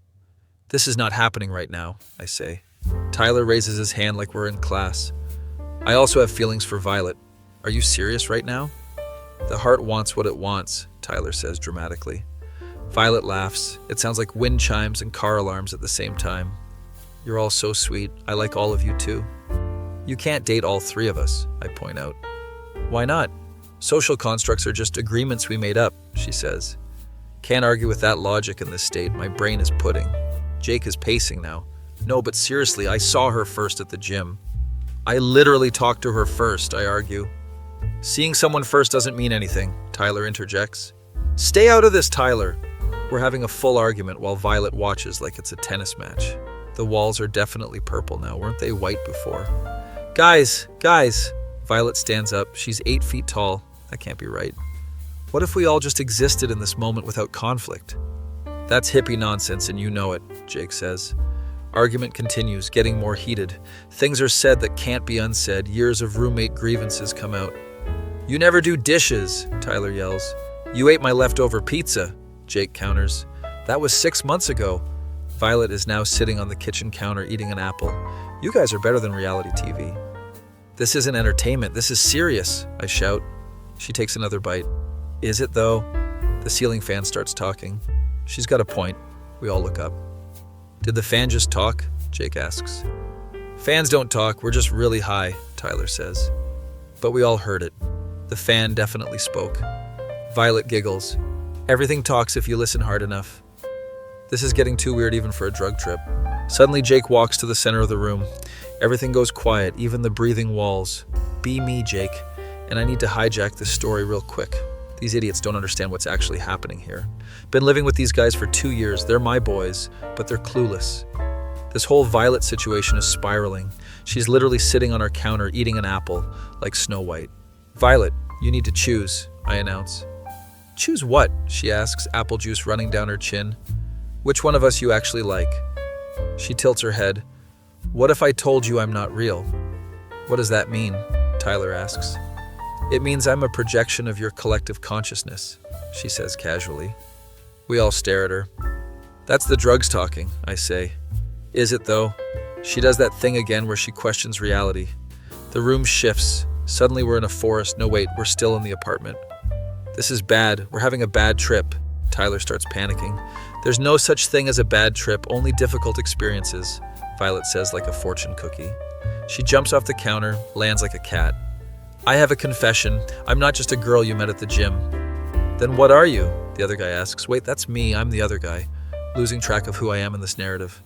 This is not happening right now, I say. Tyler raises his hand like we're in class. I also have feelings for Violet. Are you serious right now? The heart wants what it wants, Tyler says dramatically. Violet laughs. It sounds like wind chimes and car alarms at the same time. You're all so sweet. I like all of you too. You can't date all three of us, I point out. Why not? Social constructs are just agreements we made up, she says. Can't argue with that logic in this state. My brain is pudding. Jake is pacing now. No, but seriously, I saw her first at the gym. I literally talked to her first, I argue. Seeing someone first doesn't mean anything, Tyler interjects. Stay out of this, Tyler. We're having a full argument while Violet watches like it's a tennis match. The walls are definitely purple now. Weren't they white before? Guys. Violet stands up. She's 8 feet tall. That can't be right. What if we all just existed in this moment without conflict? That's hippie nonsense and you know it, Jake says. Argument continues, getting more heated. Things are said that can't be unsaid. Years of roommate grievances come out. You never do dishes, Tyler yells. You ate my leftover pizza, Jake counters. That was 6 months ago. Violet is now sitting on the kitchen counter eating an apple. You guys are better than reality TV. This isn't entertainment, this is serious, I shout. She takes another bite. Is it though? The ceiling fan starts talking. She's got a point. We all look up. Did the fan just talk? Jake asks. Fans don't talk, we're just really high, Tyler says. But we all heard it. The fan definitely spoke. Violet giggles. Everything talks if you listen hard enough. This is getting too weird even for a drug trip. Suddenly Jake walks to the center of the room. Everything goes quiet, even the breathing walls. Be me, Jake. And I need to hijack this story real quick. These idiots don't understand what's actually happening here. Been living with these guys for 2 years. They're my boys, but they're clueless. This whole Violet situation is spiraling. She's literally sitting on our counter eating an apple, like Snow White. Violet, you need to choose, I announce. Choose what? She asks, apple juice running down her chin. Which one of us you actually like? She tilts her head. What if I told you I'm not real? What does that mean? Tyler asks. It means I'm a projection of your collective consciousness, she says casually. We all stare at her. That's the drugs talking, I say. Is it though? She does that thing again where she questions reality. The room shifts. Suddenly we're in a forest. No, wait, we're still in the apartment. This is bad. We're having a bad trip. Tyler starts panicking. There's no such thing as a bad trip, only difficult experiences, Violet says like a fortune cookie. She jumps off the counter, lands like a cat. I have a confession. I'm not just a girl you met at the gym. Then what are you? The other guy asks. Wait, that's me. I'm the other guy, losing track of who I am in this narrative.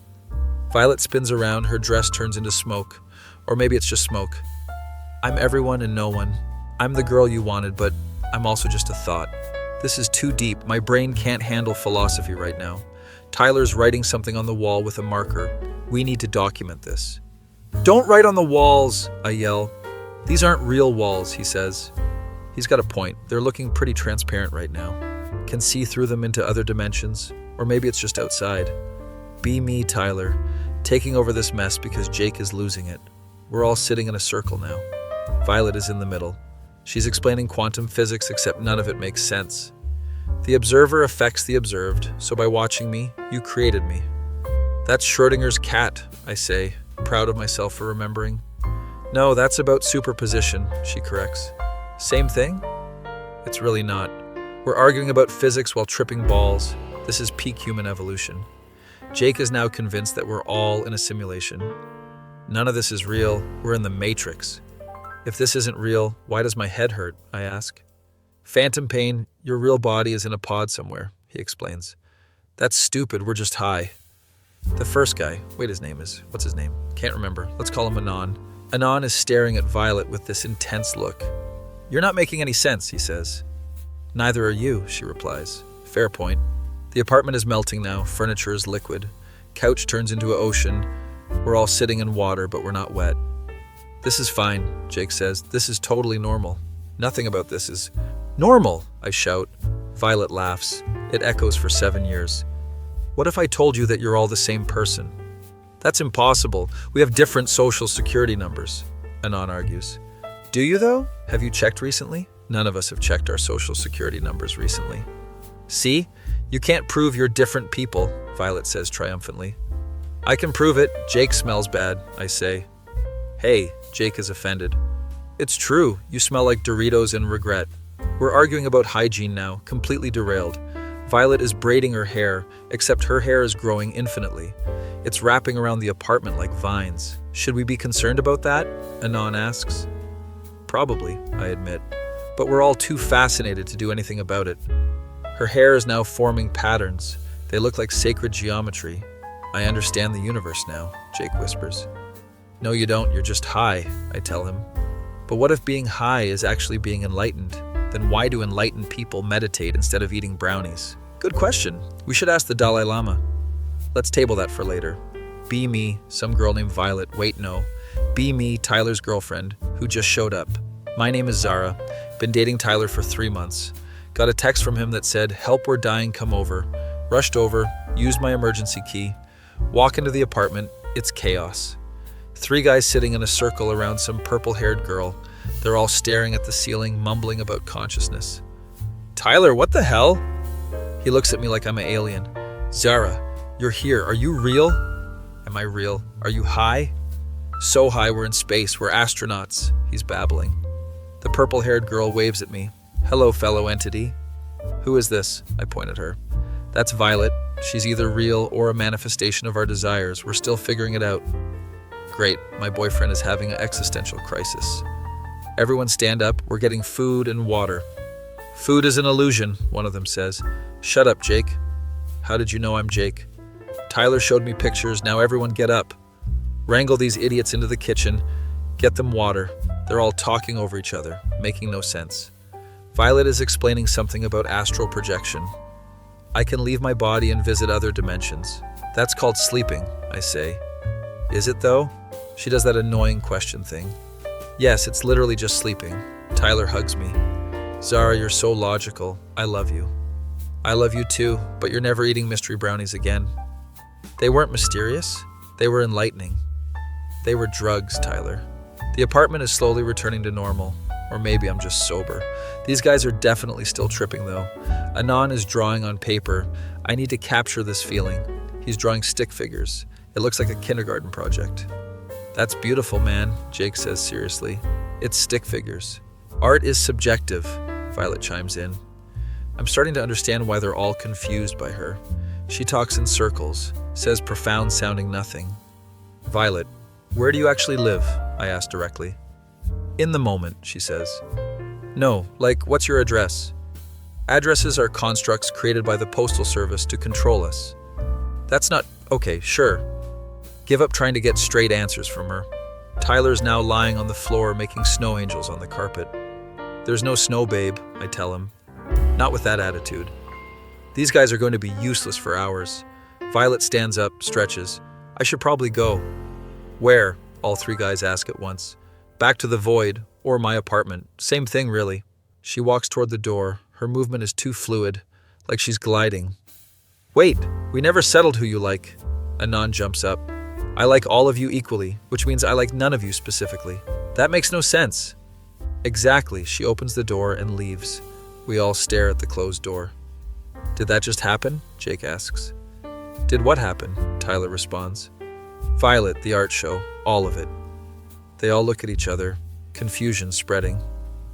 Violet spins around. Her dress turns into smoke. Or maybe it's just smoke. I'm everyone and no one. I'm the girl you wanted, but I'm also just a thought. This is too deep. My brain can't handle philosophy right now. Tyler's writing something on the wall with a marker. We need to document this. Don't write on the walls, I yell. These aren't real walls, he says. He's got a point. They're looking pretty transparent right now. Can see through them into other dimensions. Or maybe it's just outside. Be me, Tyler. Taking over this mess because Jake is losing it. We're all sitting in a circle now. Violet is in the middle. She's explaining quantum physics, except none of it makes sense. The observer affects the observed, so by watching me, you created me. That's Schrodinger's cat, I say, proud of myself for remembering. No, that's about superposition, she corrects. Same thing? It's really not. We're arguing about physics while tripping balls. This is peak human evolution. Jake is now convinced that we're all in a simulation. None of this is real. We're in the Matrix. If this isn't real, why does my head hurt? I ask. Phantom pain, your real body is in a pod somewhere, he explains. That's stupid, we're just high. The first guy, what's his name? Can't remember. Let's call him Anon. Anon is staring at Violet with this intense look. You're not making any sense, he says. Neither are you, she replies. Fair point. The apartment is melting now, furniture is liquid. Couch turns into an ocean. We're all sitting in water, but we're not wet. This is fine, Jake says. This is totally normal. Nothing about this is normal, I shout. Violet laughs. It echoes for 7 years. What if I told you that you're all the same person? That's impossible. We have different social security numbers, Anon argues. Do you though? Have you checked recently? None of us have checked our social security numbers recently. See? You can't prove you're different people, Violet says triumphantly. I can prove it. Jake smells bad, I say. Hey, Jake is offended. It's true. You smell like Doritos and regret. We're arguing about hygiene now, completely derailed. Violet is braiding her hair, except her hair is growing infinitely. It's wrapping around the apartment like vines. Should we be concerned about that? Anon asks. Probably, I admit. But we're all too fascinated to do anything about it. Her hair is now forming patterns. They look like sacred geometry. I understand the universe now, Jake whispers. No, you don't. You're just high, I tell him. But what if being high is actually being enlightened? Then why do enlightened people meditate instead of eating brownies? Good question. We should ask the Dalai Lama. Let's table that for later. Be me, some girl named Violet. Wait, no. Be me, Tyler's girlfriend, who just showed up. My name is Zara. Been dating Tyler for 3 months. Got a text from him that said, help, we're dying, come over. Rushed over, used my emergency key. Walk into the apartment. It's chaos. 3 guys sitting in a circle around some purple-haired girl. They're all staring at the ceiling, mumbling about consciousness. Tyler, what the hell? He looks at me like I'm an alien. Zara, you're here. Are you real? Am I real? Are you high? So high we're in space. We're astronauts. He's babbling. The purple-haired girl waves at me. Hello, fellow entity. Who is this? I point at her. That's Violet. She's either real or a manifestation of our desires. We're still figuring it out. Great, my boyfriend is having an existential crisis. Everyone stand up. We're getting food and water. Food is an illusion, one of them says. Shut up, Jake. How did you know I'm Jake? Tyler showed me pictures. Now everyone get up. Wrangle these idiots into the kitchen. Get them water. They're all talking over each other, making no sense. Violet is explaining something about astral projection. I can leave my body and visit other dimensions. That's called sleeping, I say. Is it though? She does that annoying question thing. Yes, it's literally just sleeping. Tyler hugs me. Zara, you're so logical. I love you. I love you too, but you're never eating mystery brownies again. They weren't mysterious. They were enlightening. They were drugs, Tyler. The apartment is slowly returning to normal. Or maybe I'm just sober. These guys are definitely still tripping though. Anon is drawing on paper. I need to capture this feeling. He's drawing stick figures. It looks like a kindergarten project. That's beautiful, man, Jake says seriously. It's stick figures. Art is subjective, Violet chimes in. I'm starting to understand why they're all confused by her. She talks in circles, says profound sounding nothing. Violet, where do you actually live? I ask directly. In the moment, she says. No, like, what's your address? Addresses are constructs created by the Postal Service to control us. That's not... Okay, sure. Give up trying to get straight answers from her. Tyler's now lying on the floor making snow angels on the carpet. There's no snow, babe, I tell him. Not with that attitude. These guys are going to be useless for hours. Violet stands up, stretches. I should probably go. Where? All three guys ask at once. Back to the void, or my apartment. Same thing, really. She walks toward the door. Her movement is too fluid, like she's gliding. Wait, we never settled who you like. Anon jumps up. I like all of you equally, which means I like none of you specifically. That makes no sense. Exactly. She opens the door and leaves. We all stare at the closed door. Did that just happen? Jake asks. Did what happen? Tyler responds. Violet, the art show, all of it. They all look at each other, confusion spreading.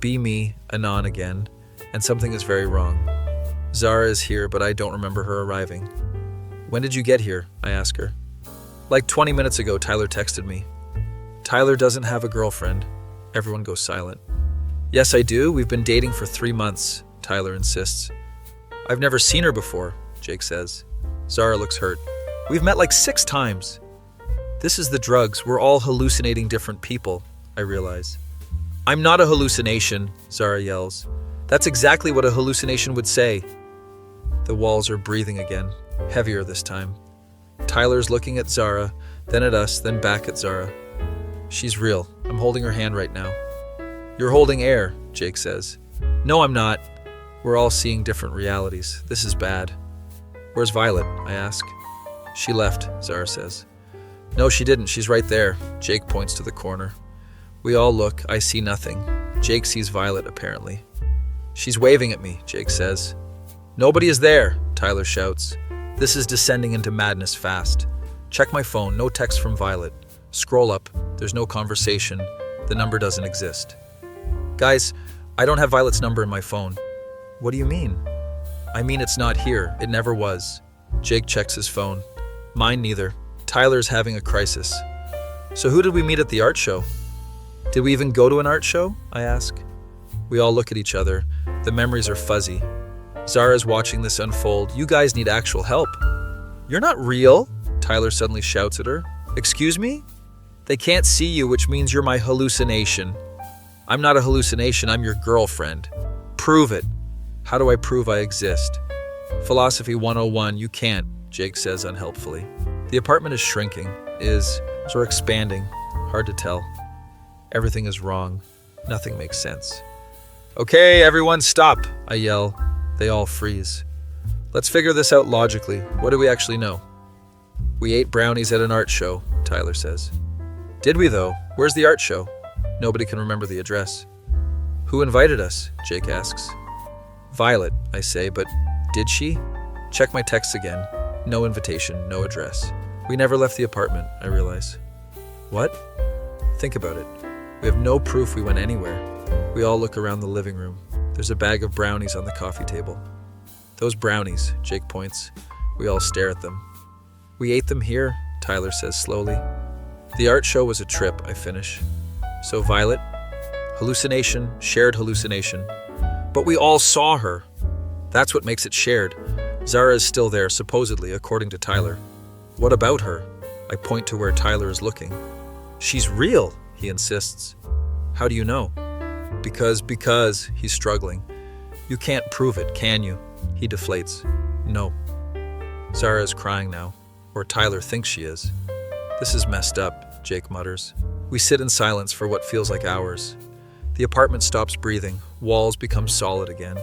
Be me, Anon again, and something is very wrong. Zara is here, but I don't remember her arriving. When did you get here? I ask her. Like 20 minutes ago, Tyler texted me. Tyler doesn't have a girlfriend. Everyone goes silent. Yes, I do. We've been dating for 3 months, Tyler insists. I've never seen her before, Jake says. Zara looks hurt. We've met like 6 times. This is the drugs. We're all hallucinating different people, I realize. I'm not a hallucination, Zara yells. That's exactly what a hallucination would say. The walls are breathing again, heavier this time. Tyler's looking at Zara, then at us, then back at Zara. She's real. I'm holding her hand right now. You're holding air, Jake says. No, I'm not. We're all seeing different realities. This is bad. Where's Violet? I ask. She left, Zara says. No, she didn't. She's right there. Jake points to the corner. We all look. I see nothing. Jake sees Violet, apparently. She's waving at me, Jake says. Nobody is there, Tyler shouts. This is descending into madness fast. Check my phone. No text from Violet. Scroll up. There's no conversation. The number doesn't exist. Guys, I don't have Violet's number in my phone. What do you mean? I mean it's not here. It never was. Jake checks his phone. Mine neither. Tyler's having a crisis. So who did we meet at the art show? Did we even go to an art show? I ask. We all look at each other. The memories are fuzzy. Zara's watching this unfold. You guys need actual help. You're not real, Tyler suddenly shouts at her. Excuse me? They can't see you, which means you're my hallucination. I'm not a hallucination, I'm your girlfriend. Prove it. How do I prove I exist? Philosophy 101, you can't, Jake says unhelpfully. The apartment is shrinking, or expanding. Hard to tell. Everything is wrong. Nothing makes sense. Okay, everyone stop, I yell. They all freeze. Let's figure this out logically. What do we actually know? We ate brownies at an art show, Tyler says. Did we though? Where's the art show? Nobody can remember the address. Who invited us? Jake asks. Violet, I say, but did she? Check my texts again. No invitation, no address. We never left the apartment, I realize. What? Think about it. We have no proof we went anywhere. We all look around the living room. There's a bag of brownies on the coffee table. Those brownies, Jake points. We all stare at them. We ate them here, Tyler says slowly. The art show was a trip, I finish. So Violet? Hallucination, shared hallucination. But we all saw her. That's what makes it shared. Zara is still there, supposedly, according to Tyler. What about her? I point to where Tyler is looking. She's real, he insists. How do you know? Because, he's struggling. You can't prove it, can you? He deflates. No. Zara is crying now, or Tyler thinks she is. This is messed up, Jake mutters. We sit in silence for what feels like hours. The apartment stops breathing, walls become solid again.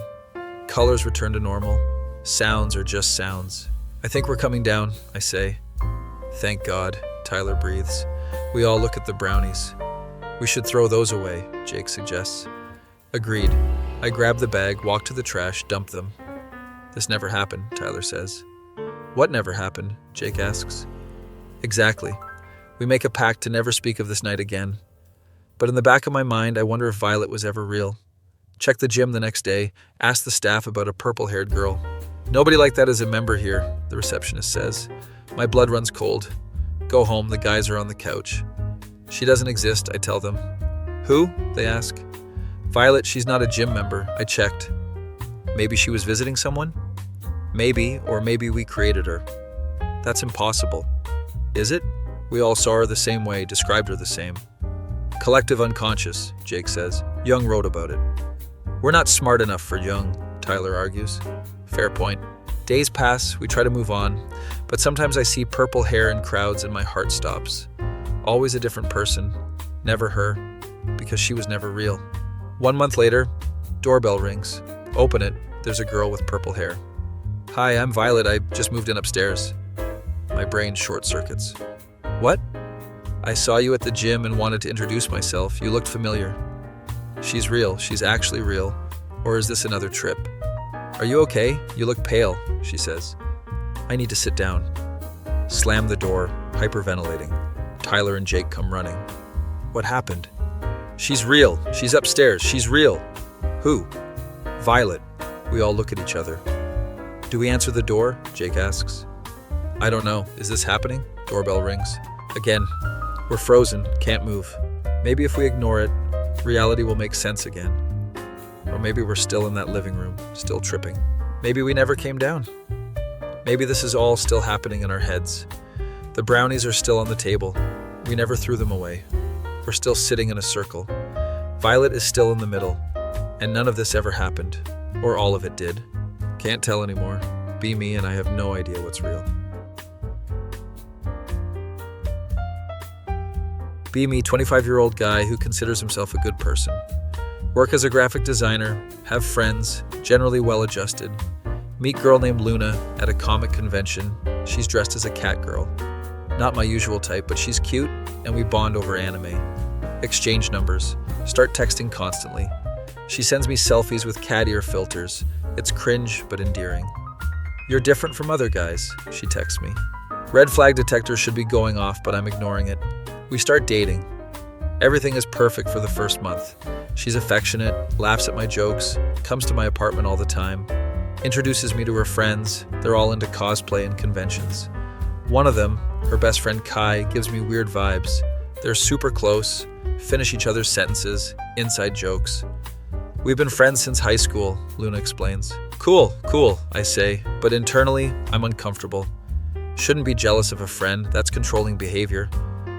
Colors return to normal. Sounds are just sounds. I think we're coming down, I say. Thank God, Tyler breathes. We all look at the brownies. We should throw those away, Jake suggests. Agreed. I grab the bag, walk to the trash, dump them. This never happened, Tyler says. What never happened? Jake asks. Exactly. We make a pact to never speak of this night again. But in the back of my mind, I wonder if Violet was ever real. Check the gym the next day, ask the staff about a purple-haired girl. Nobody like that is a member here, the receptionist says. My blood runs cold. Go home, the guys are on the couch. She doesn't exist, I tell them. Who? They ask. Violet, she's not a gym member. I checked. Maybe she was visiting someone? Maybe, or maybe we created her. That's impossible. Is it? We all saw her the same way, described her the same. Collective unconscious, Jake says. Jung wrote about it. We're not smart enough for Jung, Tyler argues. Fair point. Days pass, we try to move on, but sometimes I see purple hair in crowds and my heart stops. Always a different person, never her, because she was never real. 1 month later, doorbell rings. Open it, there's a girl with purple hair. Hi, I'm Violet, I just moved in upstairs. My brain short circuits. What? I saw you at the gym and wanted to introduce myself. You looked familiar. She's real. She's actually real. Or is this another trip? Are you okay? You look pale, she says. I need to sit down. Slam the door, hyperventilating. Tyler and Jake come running. What happened? She's real. She's upstairs. She's real. Who? Violet. We all look at each other. Do we answer the door? Jake asks. I don't know. Is this happening? Doorbell rings. Again. We're frozen, can't move. Maybe if we ignore it, reality will make sense again. Or maybe we're still in that living room, still tripping. Maybe we never came down. Maybe this is all still happening in our heads. The brownies are still on the table. We never threw them away. We're still sitting in a circle. Violet is still in the middle. And none of this ever happened. Or all of it did. Can't tell anymore. Be me and I have no idea what's real. Be me, 25-year-old guy who considers himself a good person. Work as a graphic designer, have friends, generally well-adjusted. Meet girl named Luna at a comic convention. She's dressed as a cat girl. Not my usual type, but she's cute, and we bond over anime. Exchange numbers. Start texting constantly. She sends me selfies with cat ear filters. It's cringe, but endearing. You're different from other guys, she texts me. Red flag detector should be going off, but I'm ignoring it. We start dating. Everything is perfect for the first month. She's affectionate, laughs at my jokes, comes to my apartment all the time, introduces me to her friends. They're all into cosplay and conventions. One of them, her best friend Kai, gives me weird vibes. They're super close, finish each other's sentences, inside jokes. We've been friends since high school, Luna explains. Cool, I say, but internally, I'm uncomfortable. Shouldn't be jealous of a friend, that's controlling behavior.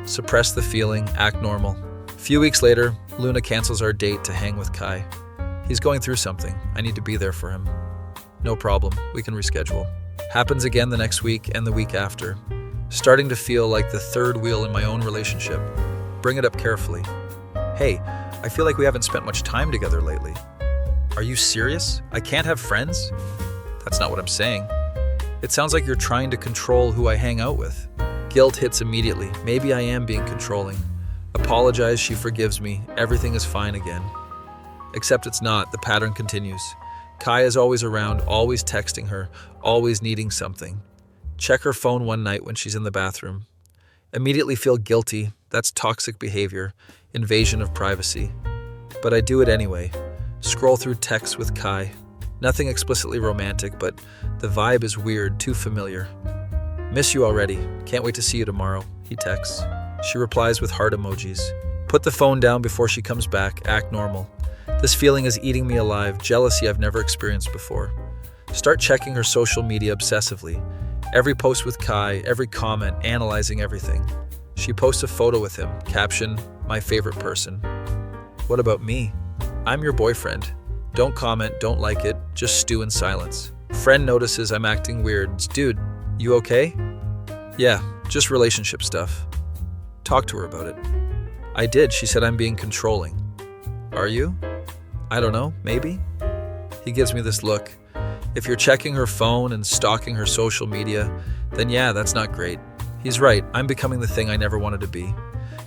Suppress the feeling, act normal. A few weeks later, Luna cancels our date to hang with Kai. He's going through something. I need to be there for him. No problem, we can reschedule. Happens again the next week and the week after. Starting to feel like the third wheel in my own relationship. Bring it up carefully. Hey, I feel like we haven't spent much time together lately. Are you serious? I can't have friends? That's not what I'm saying. It sounds like you're trying to control who I hang out with. Guilt hits immediately. Maybe I am being controlling. Apologize, she forgives me. Everything is fine again. Except it's not. The pattern continues. Kai is always around, always texting her, always needing something. Check her phone one night when she's in the bathroom. Immediately feel guilty. That's toxic behavior, invasion of privacy. But I do it anyway. Scroll through texts with Kai. Nothing explicitly romantic, but the vibe is weird, too familiar. Miss you already. Can't wait to see you tomorrow, he texts. She replies with heart emojis. Put the phone down before she comes back. Act normal. This feeling is eating me alive, jealousy I've never experienced before. Start checking her social media obsessively. Every post with Kai, every comment, analyzing everything. She posts a photo with him, caption, my favorite person. What about me? I'm your boyfriend. Don't comment, don't like it, just stew in silence. Friend notices I'm acting weird. Dude, you okay? Yeah, just relationship stuff. Talk to her about it. I did. She said I'm being controlling. Are you? I don't know. Maybe? He gives me this look. If you're checking her phone and stalking her social media, then yeah, that's not great. He's right. I'm becoming the thing I never wanted to be.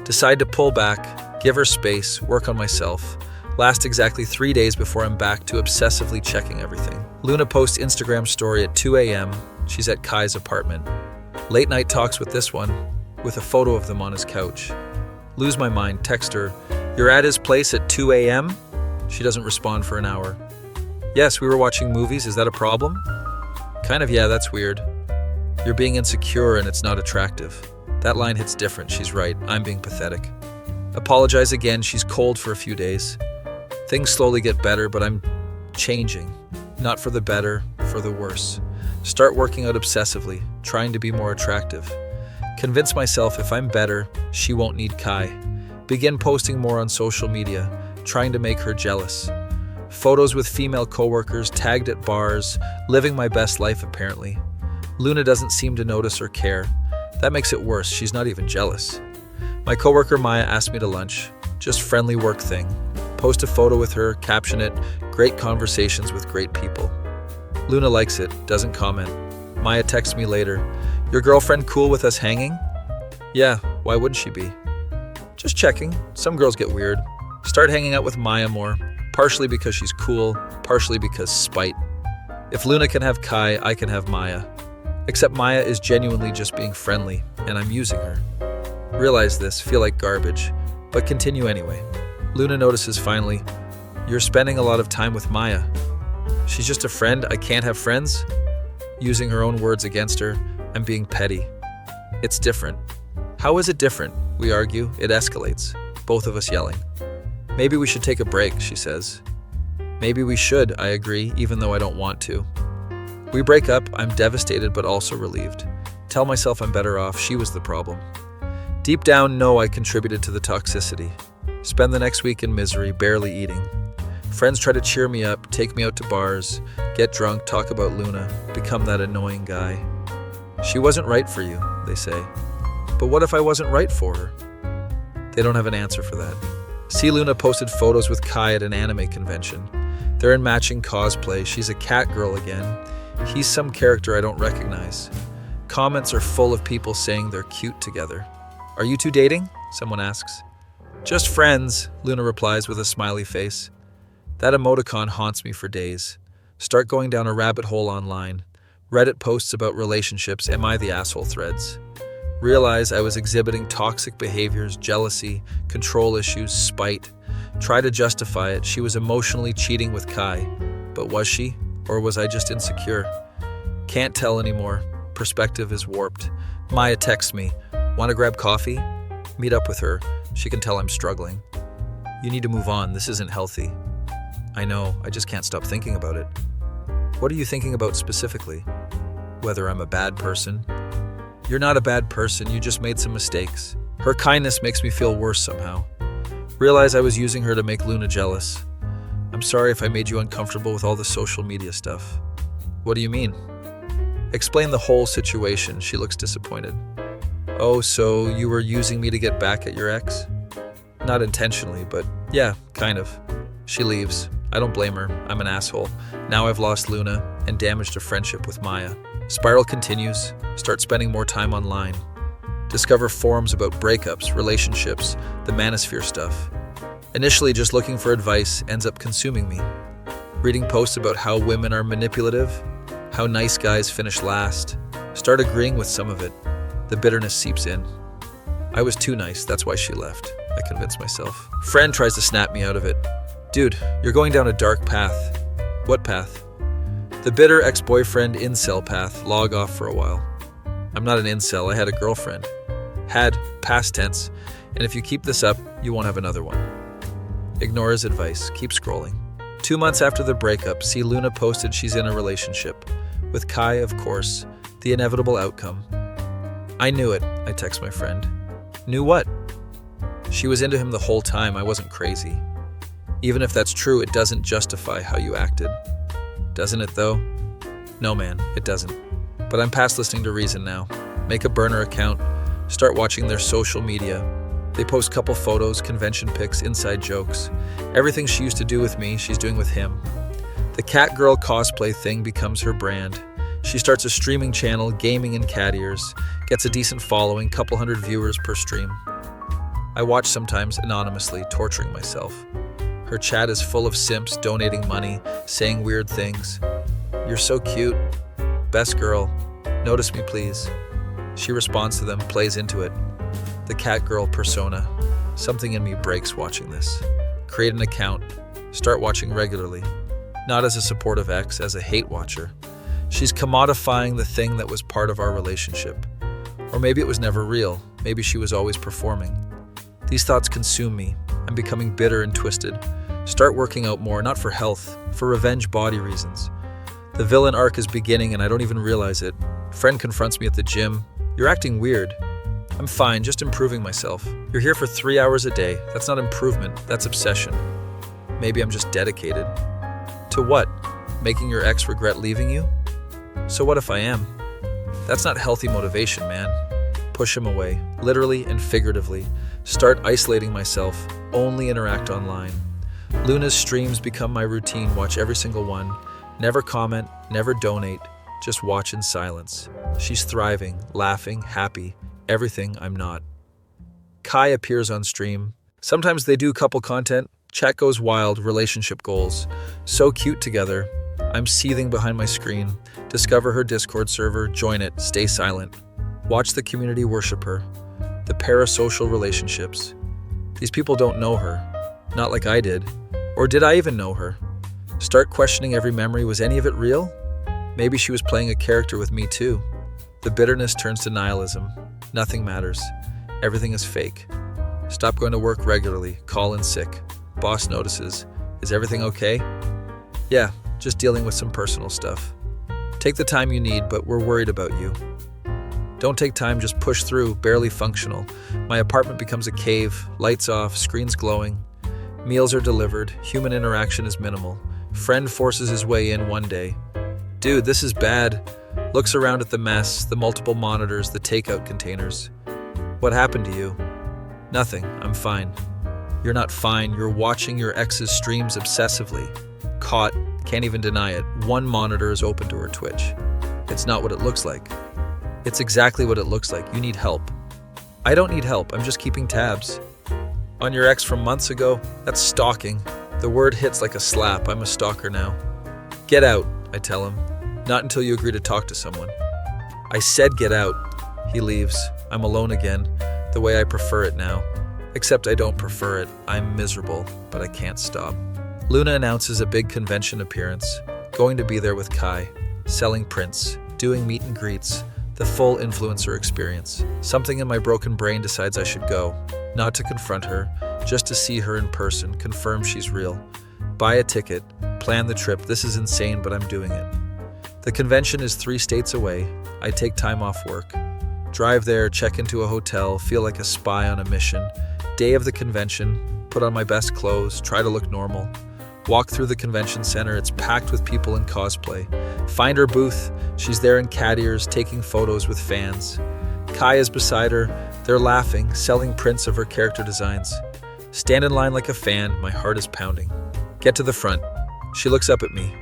Decide to pull back, give her space, work on myself. Last exactly 3 days before I'm back to obsessively checking everything. Luna posts Instagram story at 2 a.m. She's at Kai's apartment. Late night talks with this one, with a photo of them on his couch. Lose my mind, text her, "You're at his place at 2 a.m.? She doesn't respond for an hour. Yes, we were watching movies, is that a problem? Kind of, yeah, that's weird. You're being insecure and it's not attractive. That line hits different, she's right, I'm being pathetic. Apologize again, she's cold for a few days. Things slowly get better, but I'm changing. Not for the better, for the worse. Start working out obsessively, trying to be more attractive. Convince myself if I'm better, she won't need Kai. Begin posting more on social media, trying to make her jealous. Photos with female coworkers, tagged at bars, living my best life apparently. Luna doesn't seem to notice or care. That makes it worse, she's not even jealous. My coworker Maya asked me to lunch. Just friendly work thing. Post a photo with her, caption it, "Great conversations with great people." Luna likes it, doesn't comment. Maya texts me later, "Your girlfriend cool with us hanging?" Yeah, why wouldn't she be? Just checking, some girls get weird. Start hanging out with Maya more, partially because she's cool, partially because spite. If Luna can have Kai, I can have Maya. Except Maya is genuinely just being friendly, and I'm using her. Realize this, feel like garbage, but continue anyway. Luna notices finally, "You're spending a lot of time with Maya." She's just a friend, I can't have friends? Using her own words against her, I'm being petty. It's different. How is it different? We argue, it escalates, both of us yelling. Maybe we should take a break, she says. Maybe we should, I agree, even though I don't want to. We break up, I'm devastated but also relieved. Tell myself I'm better off, she was the problem. Deep down, know I contributed to the toxicity. Spend the next week in misery, barely eating. Friends try to cheer me up, take me out to bars, get drunk, talk about Luna, become that annoying guy. She wasn't right for you, they say. But what if I wasn't right for her? They don't have an answer for that. See, Luna posted photos with Kai at an anime convention. They're in matching cosplay, she's a cat girl again. He's some character I don't recognize. Comments are full of people saying they're cute together. Are you two dating? Someone asks. Just friends, Luna replies with a smiley face. That emoticon haunts me for days. Start going down a rabbit hole online. Reddit posts about relationships, am I the asshole threads. Realize I was exhibiting toxic behaviors, jealousy, control issues, spite. Try to justify it, she was emotionally cheating with Kai. But was she? Or was I just insecure? Can't tell anymore. Perspective is warped. Maya texts me, "Want to grab coffee?" Meet up with her. She can tell I'm struggling. You need to move on, this isn't healthy. I know, I just can't stop thinking about it. What are you thinking about specifically? Whether I'm a bad person? You're not a bad person, you just made some mistakes. Her kindness makes me feel worse somehow. Realize I was using her to make Luna jealous. I'm sorry if I made you uncomfortable with all the social media stuff. What do you mean? Explain the whole situation, she looks disappointed. Oh, so you were using me to get back at your ex? Not intentionally, but yeah, kind of. She leaves. I don't blame her. I'm an asshole. Now I've lost Luna and damaged a friendship with Maya. Spiral continues. Start spending more time online. Discover forums about breakups, relationships, the manosphere stuff. Initially just looking for advice ends up consuming me. Reading posts about how women are manipulative, how nice guys finish last. Start agreeing with some of it. The bitterness seeps in. I was too nice, that's why she left, I convince myself. Friend tries to snap me out of it. Dude, you're going down a dark path. What path? The bitter ex-boyfriend incel path, log off for a while. I'm not an incel, I had a girlfriend. Had, past tense, and if you keep this up, you won't have another one. Ignore his advice, keep scrolling. 2 months after the breakup, see Luna posted she's in a relationship. With Kai, of course, the inevitable outcome. I knew it, I text my friend. Knew what? She was into him the whole time, I wasn't crazy. Even if that's true, it doesn't justify how you acted. Doesn't it though? No man, it doesn't. But I'm past listening to reason now. Make a burner account. Start watching their social media. They post couple photos, convention pics, inside jokes. Everything she used to do with me, she's doing with him. The cat girl cosplay thing becomes her brand. She starts a streaming channel, gaming in cat ears, gets a decent following, couple hundred viewers per stream. I watch sometimes anonymously, torturing myself. Her chat is full of simps donating money, saying weird things. You're so cute. Best girl. Notice me, please. She responds to them, plays into it. The cat girl persona. Something in me breaks watching this. Create an account. Start watching regularly. Not as a supportive ex, as a hate watcher. She's commodifying the thing that was part of our relationship. Or maybe it was never real. Maybe she was always performing. These thoughts consume me. I'm becoming bitter and twisted. Start working out more, not for health, for revenge body reasons. The villain arc is beginning and I don't even realize it. Friend confronts me at the gym. You're acting weird. I'm fine, just improving myself. You're here for 3 hours a day. That's not improvement, that's obsession. Maybe I'm just dedicated. To what? Making your ex regret leaving you? So what if I am? That's not healthy motivation, man. Push him away, literally and figuratively. Start isolating myself, only interact online. Luna's streams become my routine, watch every single one. Never comment, never donate, just watch in silence. She's thriving, laughing, happy, everything I'm not. Kai appears on stream. Sometimes they do couple content, chat goes wild, relationship goals. So cute together. I'm seething behind my screen. Discover her Discord server, join it, stay silent. Watch the community worship her. The parasocial relationships. These people don't know her. Not like I did. Or did I even know her? Start questioning every memory. Was any of it real? Maybe she was playing a character with me too. The bitterness turns to nihilism. Nothing matters. Everything is fake. Stop going to work regularly. Call in sick. Boss notices. Is everything okay? Yeah, just dealing with some personal stuff. Take the time you need, but we're worried about you. Don't take time, just push through, barely functional. My apartment becomes a cave, lights off, screens glowing. Meals are delivered, human interaction is minimal. Friend forces his way in one day. Dude, this is bad. Looks around at the mess, the multiple monitors, the takeout containers. What happened to you? Nothing, I'm fine. You're not fine, you're watching your ex's streams obsessively. Caught, can't even deny it. One monitor is open to her Twitch. It's not what it looks like. It's exactly what it looks like. You need help. I don't need help, I'm just keeping tabs. On your ex from months ago? That's stalking. The word hits like a slap. I'm a stalker now. Get out, I tell him. Not until you agree to talk to someone. I said get out. He leaves. I'm alone again, the way I prefer it now. Except I don't prefer it. I'm miserable, but I can't stop. Luna announces a big convention appearance. Going to be there with Kai. Selling prints. Doing meet and greets. The full influencer experience. Something in my broken brain decides I should go. Not to confront her, just to see her in person, confirm she's real. Buy a ticket, plan the trip. This is insane, but I'm doing it. The convention is 3 states away. I take time off work. Drive there, check into a hotel, feel like a spy on a mission. Day of the convention, put on my best clothes, try to look normal. Walk through the convention center, it's packed with people in cosplay. Find her booth, she's there in cat ears, taking photos with fans. Kai is beside her, they're laughing, selling prints of her character designs. Stand in line like a fan, my heart is pounding. Get to the front. She looks up at me.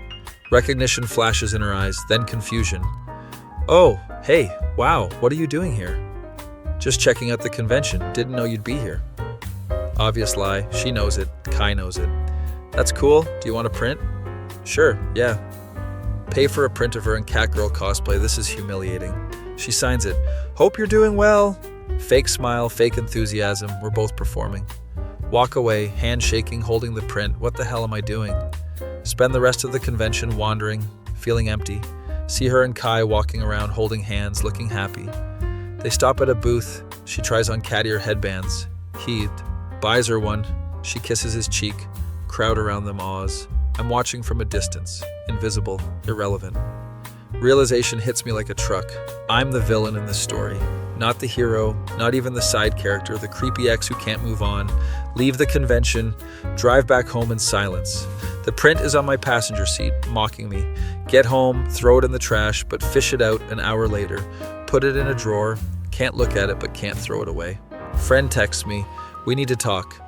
Recognition flashes in her eyes, then confusion. Oh, hey, wow, what are you doing here? Just checking out the convention, didn't know you'd be here. Obvious lie, she knows it, Kai knows it. That's cool, do you want a print? Sure, yeah. Pay for a print of her in Catgirl cosplay, this is humiliating. She signs it. Hope you're doing well. Fake smile, fake enthusiasm, we're both performing. Walk away, hand shaking, holding the print. What the hell am I doing? Spend the rest of the convention wandering, feeling empty. See her and Kai walking around, holding hands, looking happy. They stop at a booth. She tries on cat ear headbands. Heaved. Buys her one. She kisses his cheek. Crowd around them awes. I'm watching from a distance. Invisible. Irrelevant. Realization hits me like a truck. I'm the villain in this story. Not the hero, not even the side character, the creepy ex who can't move on. Leave the convention, drive back home in silence. The print is on my passenger seat, mocking me. Get home, throw it in the trash, but fish it out an hour later. Put it in a drawer, Can't look at it, but can't throw it away. Friend texts me, we need to talk.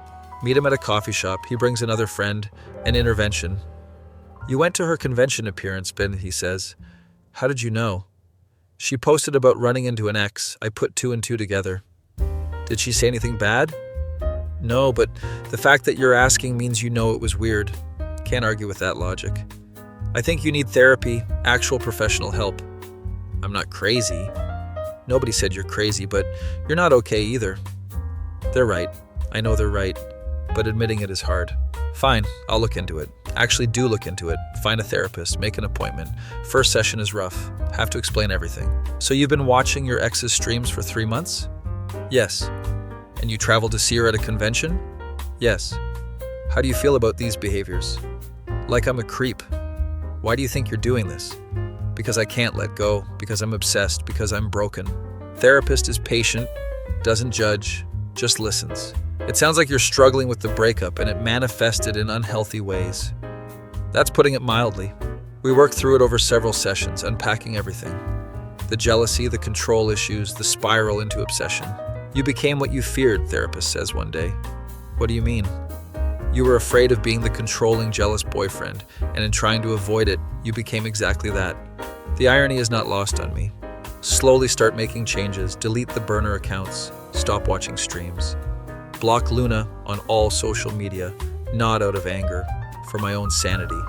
Meet him at a coffee shop. He brings another friend, an intervention. You went to her convention appearance, Ben, he says. How did you know? She posted about running into an ex. I put two and two together. Did she say anything bad? No, but the fact that you're asking means you know it was weird. Can't argue with that logic. I think you need therapy, actual professional help. I'm not crazy. Nobody said you're crazy, but you're not okay either. They're right. I know they're right, but admitting it is hard. Fine, I'll look into it. Actually do look into it. Find a therapist, make an appointment. First session is rough. Have to explain everything. So you've been watching your ex's streams for 3 months? Yes. And you traveled to see her at a convention? Yes. How do you feel about these behaviors? Like I'm a creep. Why do you think you're doing this? Because I can't let go, because I'm obsessed, because I'm broken. Therapist is patient, doesn't judge, just listens. It sounds like you're struggling with the breakup and it manifested in unhealthy ways. That's putting it mildly. We worked through it over several sessions, unpacking everything. The jealousy, the control issues, the spiral into obsession. You became what you feared, therapist says one day. What do you mean? You were afraid of being the controlling, jealous boyfriend, and in trying to avoid it, you became exactly that. The irony is not lost on me. Slowly start making changes, delete the burner accounts, stop watching streams. Block Luna on all social media, not out of anger, for my own sanity.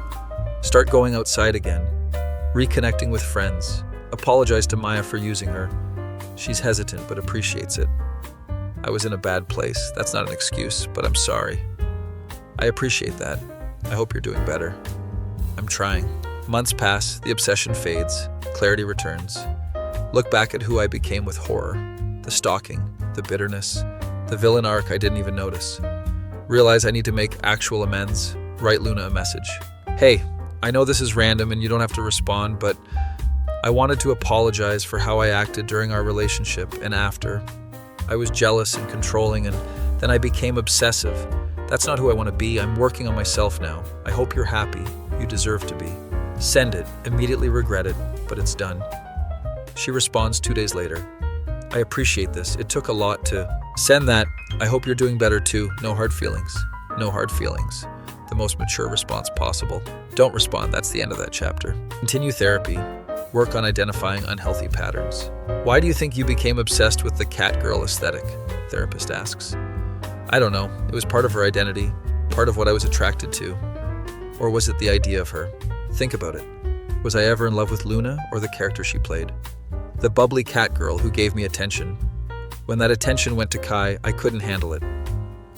Start going outside again, reconnecting with friends. Apologize to Maya for using her. She's hesitant but appreciates it. I was in a bad place. That's not an excuse, but I'm sorry. I appreciate that. I hope you're doing better. I'm trying. Months pass, the obsession fades, clarity returns. Look back at who I became with horror. The stalking, the bitterness, the villain arc I didn't even notice. Realize I need to make actual amends. Write Luna a message. Hey, I know this is random and you don't have to respond, but I wanted to apologize for how I acted during our relationship and after. I was jealous and controlling, and then I became obsessive. That's not who I want to be. I'm working on myself now. I hope you're happy. You deserve to be. Send it. Immediately regret it, but it's done. She responds 2 days later. I appreciate this. It took a lot to send that. I hope you're doing better too. No hard feelings. No hard feelings. The most mature response possible. Don't respond. That's the end of that chapter. Continue therapy. Work on identifying unhealthy patterns. Why do you think you became obsessed with the cat girl aesthetic? Therapist asks. I don't know. It was part of her identity, part of what I was attracted to. Or was it the idea of her? Think about it. Was I ever in love with Luna or the character she played? The bubbly cat girl who gave me attention. When that attention went to Kai, I couldn't handle it.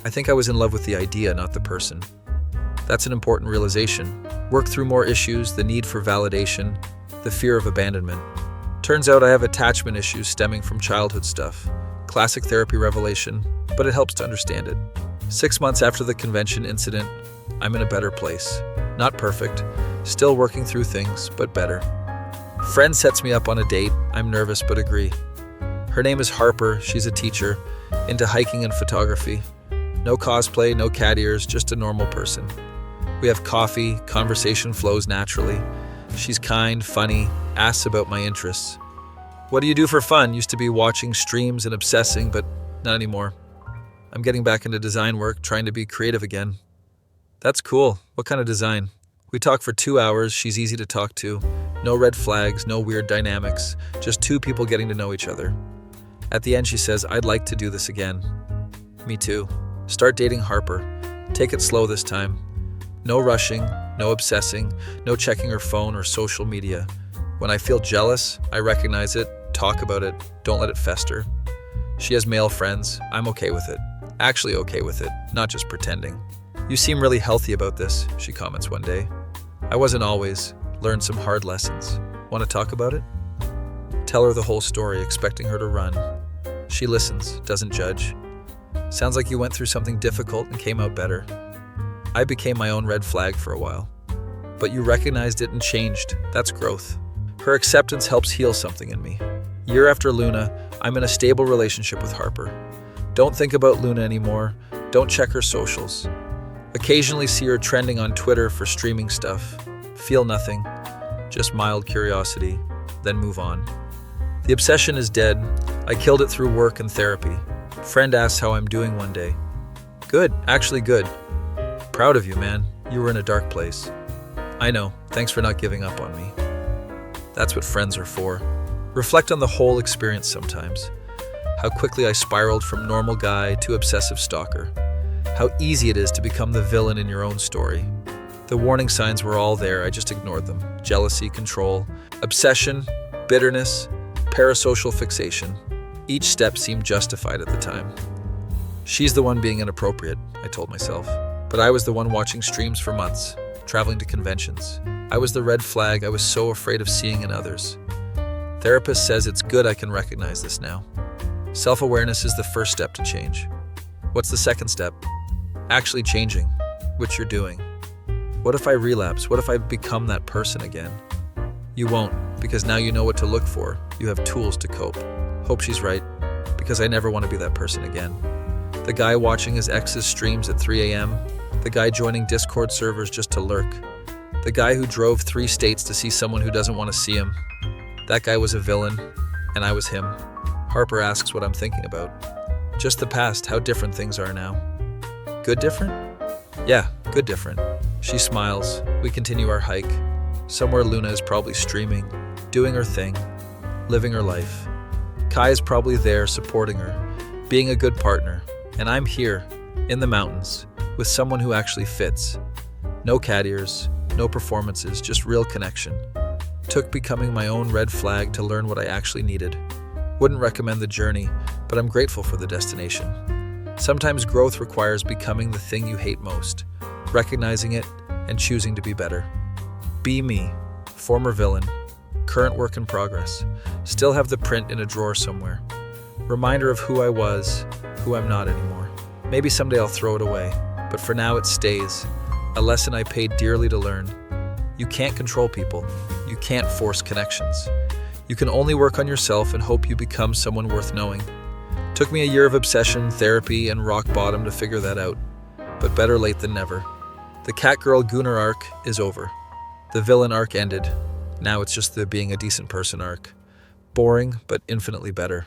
I think I was in love with the idea, not the person. That's an important realization. Work through more issues, the need for validation, the fear of abandonment. Turns out I have attachment issues stemming from childhood stuff. Classic therapy revelation, but it helps to understand it. 6 months after the convention incident, I'm in a better place. Not perfect, still working through things, but better. Friend sets me up on a date. I'm nervous but agree. Her name is Harper. She's a teacher, into hiking and photography. No cosplay, no cat ears, just a normal person. We have coffee, conversation flows naturally. She's kind, funny, asks about my interests. What do you do for fun? Used to be watching streams and obsessing, but not anymore. I'm getting back into design work, trying to be creative again. That's cool. What kind of design? We talk for 2 hours. She's easy to talk to. No red flags, no weird dynamics. Just two people getting to know each other. At the end, she says, I'd like to do this again. Me too. Start dating Harper. Take it slow this time. No rushing, no obsessing, no checking her phone or social media. When I feel jealous, I recognize it, talk about it, don't let it fester. She has male friends. I'm okay with it. Actually okay with it, not just pretending. You seem really healthy about this, she comments one day. I wasn't always. Learned some hard lessons. Want to talk about it? Tell her the whole story, expecting her to run. She listens, doesn't judge. Sounds like you went through something difficult and came out better. I became my own red flag for a while. But you recognized it and changed. That's growth. Her acceptance helps heal something in me. Year after Luna, I'm in a stable relationship with Harper. Don't think about Luna anymore. Don't check her socials. Occasionally see her trending on Twitter for streaming stuff. Feel nothing. Just mild curiosity. Then move on. The obsession is dead. I killed it through work and therapy. Friend asks how I'm doing one day. Good, actually good. Proud of you, man. You were in a dark place. I know, thanks for not giving up on me. That's what friends are for. Reflect on the whole experience sometimes. How quickly I spiraled from normal guy to obsessive stalker. How easy it is to become the villain in your own story. The warning signs were all there, I just ignored them. Jealousy, control, obsession, bitterness, parasocial fixation. Each step seemed justified at the time. She's the one being inappropriate, I told myself. But I was the one watching streams for months, traveling to conventions. I was the red flag I was so afraid of seeing in others. Therapist says it's good I can recognize this now. Self-awareness is the first step to change. What's the second step? Actually changing, which you're doing. What if I relapse? What if I become that person again? You won't, because now you know what to look for. You have tools to cope. Hope she's right, because I never want to be that person again. The guy watching his ex's streams at 3 a.m., the guy joining Discord servers just to lurk, the guy who drove 3 states to see someone who doesn't want to see him. That guy was a villain, and I was him. Harper asks what I'm thinking about. Just the past, how different things are now. Good different? Yeah, good different. She smiles. We continue our hike. Somewhere Luna is probably streaming, doing her thing, living her life. Kai is probably there supporting her, being a good partner. And I'm here, in the mountains, with someone who actually fits. No cat ears, no performances, just real connection. Took becoming my own red flag to learn what I actually needed. Wouldn't recommend the journey, but I'm grateful for the destination. Sometimes growth requires becoming the thing you hate most, recognizing it, and choosing to be better. Be me, former villain, current work in progress. Still have the print in a drawer somewhere. Reminder of who I was, who I'm not anymore. Maybe someday I'll throw it away, but for now it stays. A lesson I paid dearly to learn. You can't control people. You can't force connections. You can only work on yourself and hope you become someone worth knowing. Took me a year of obsession, therapy, and rock bottom to figure that out. But better late than never. The Catgirl Gunnar arc is over. The villain arc ended. Now it's just the being a decent person arc. Boring, but infinitely better.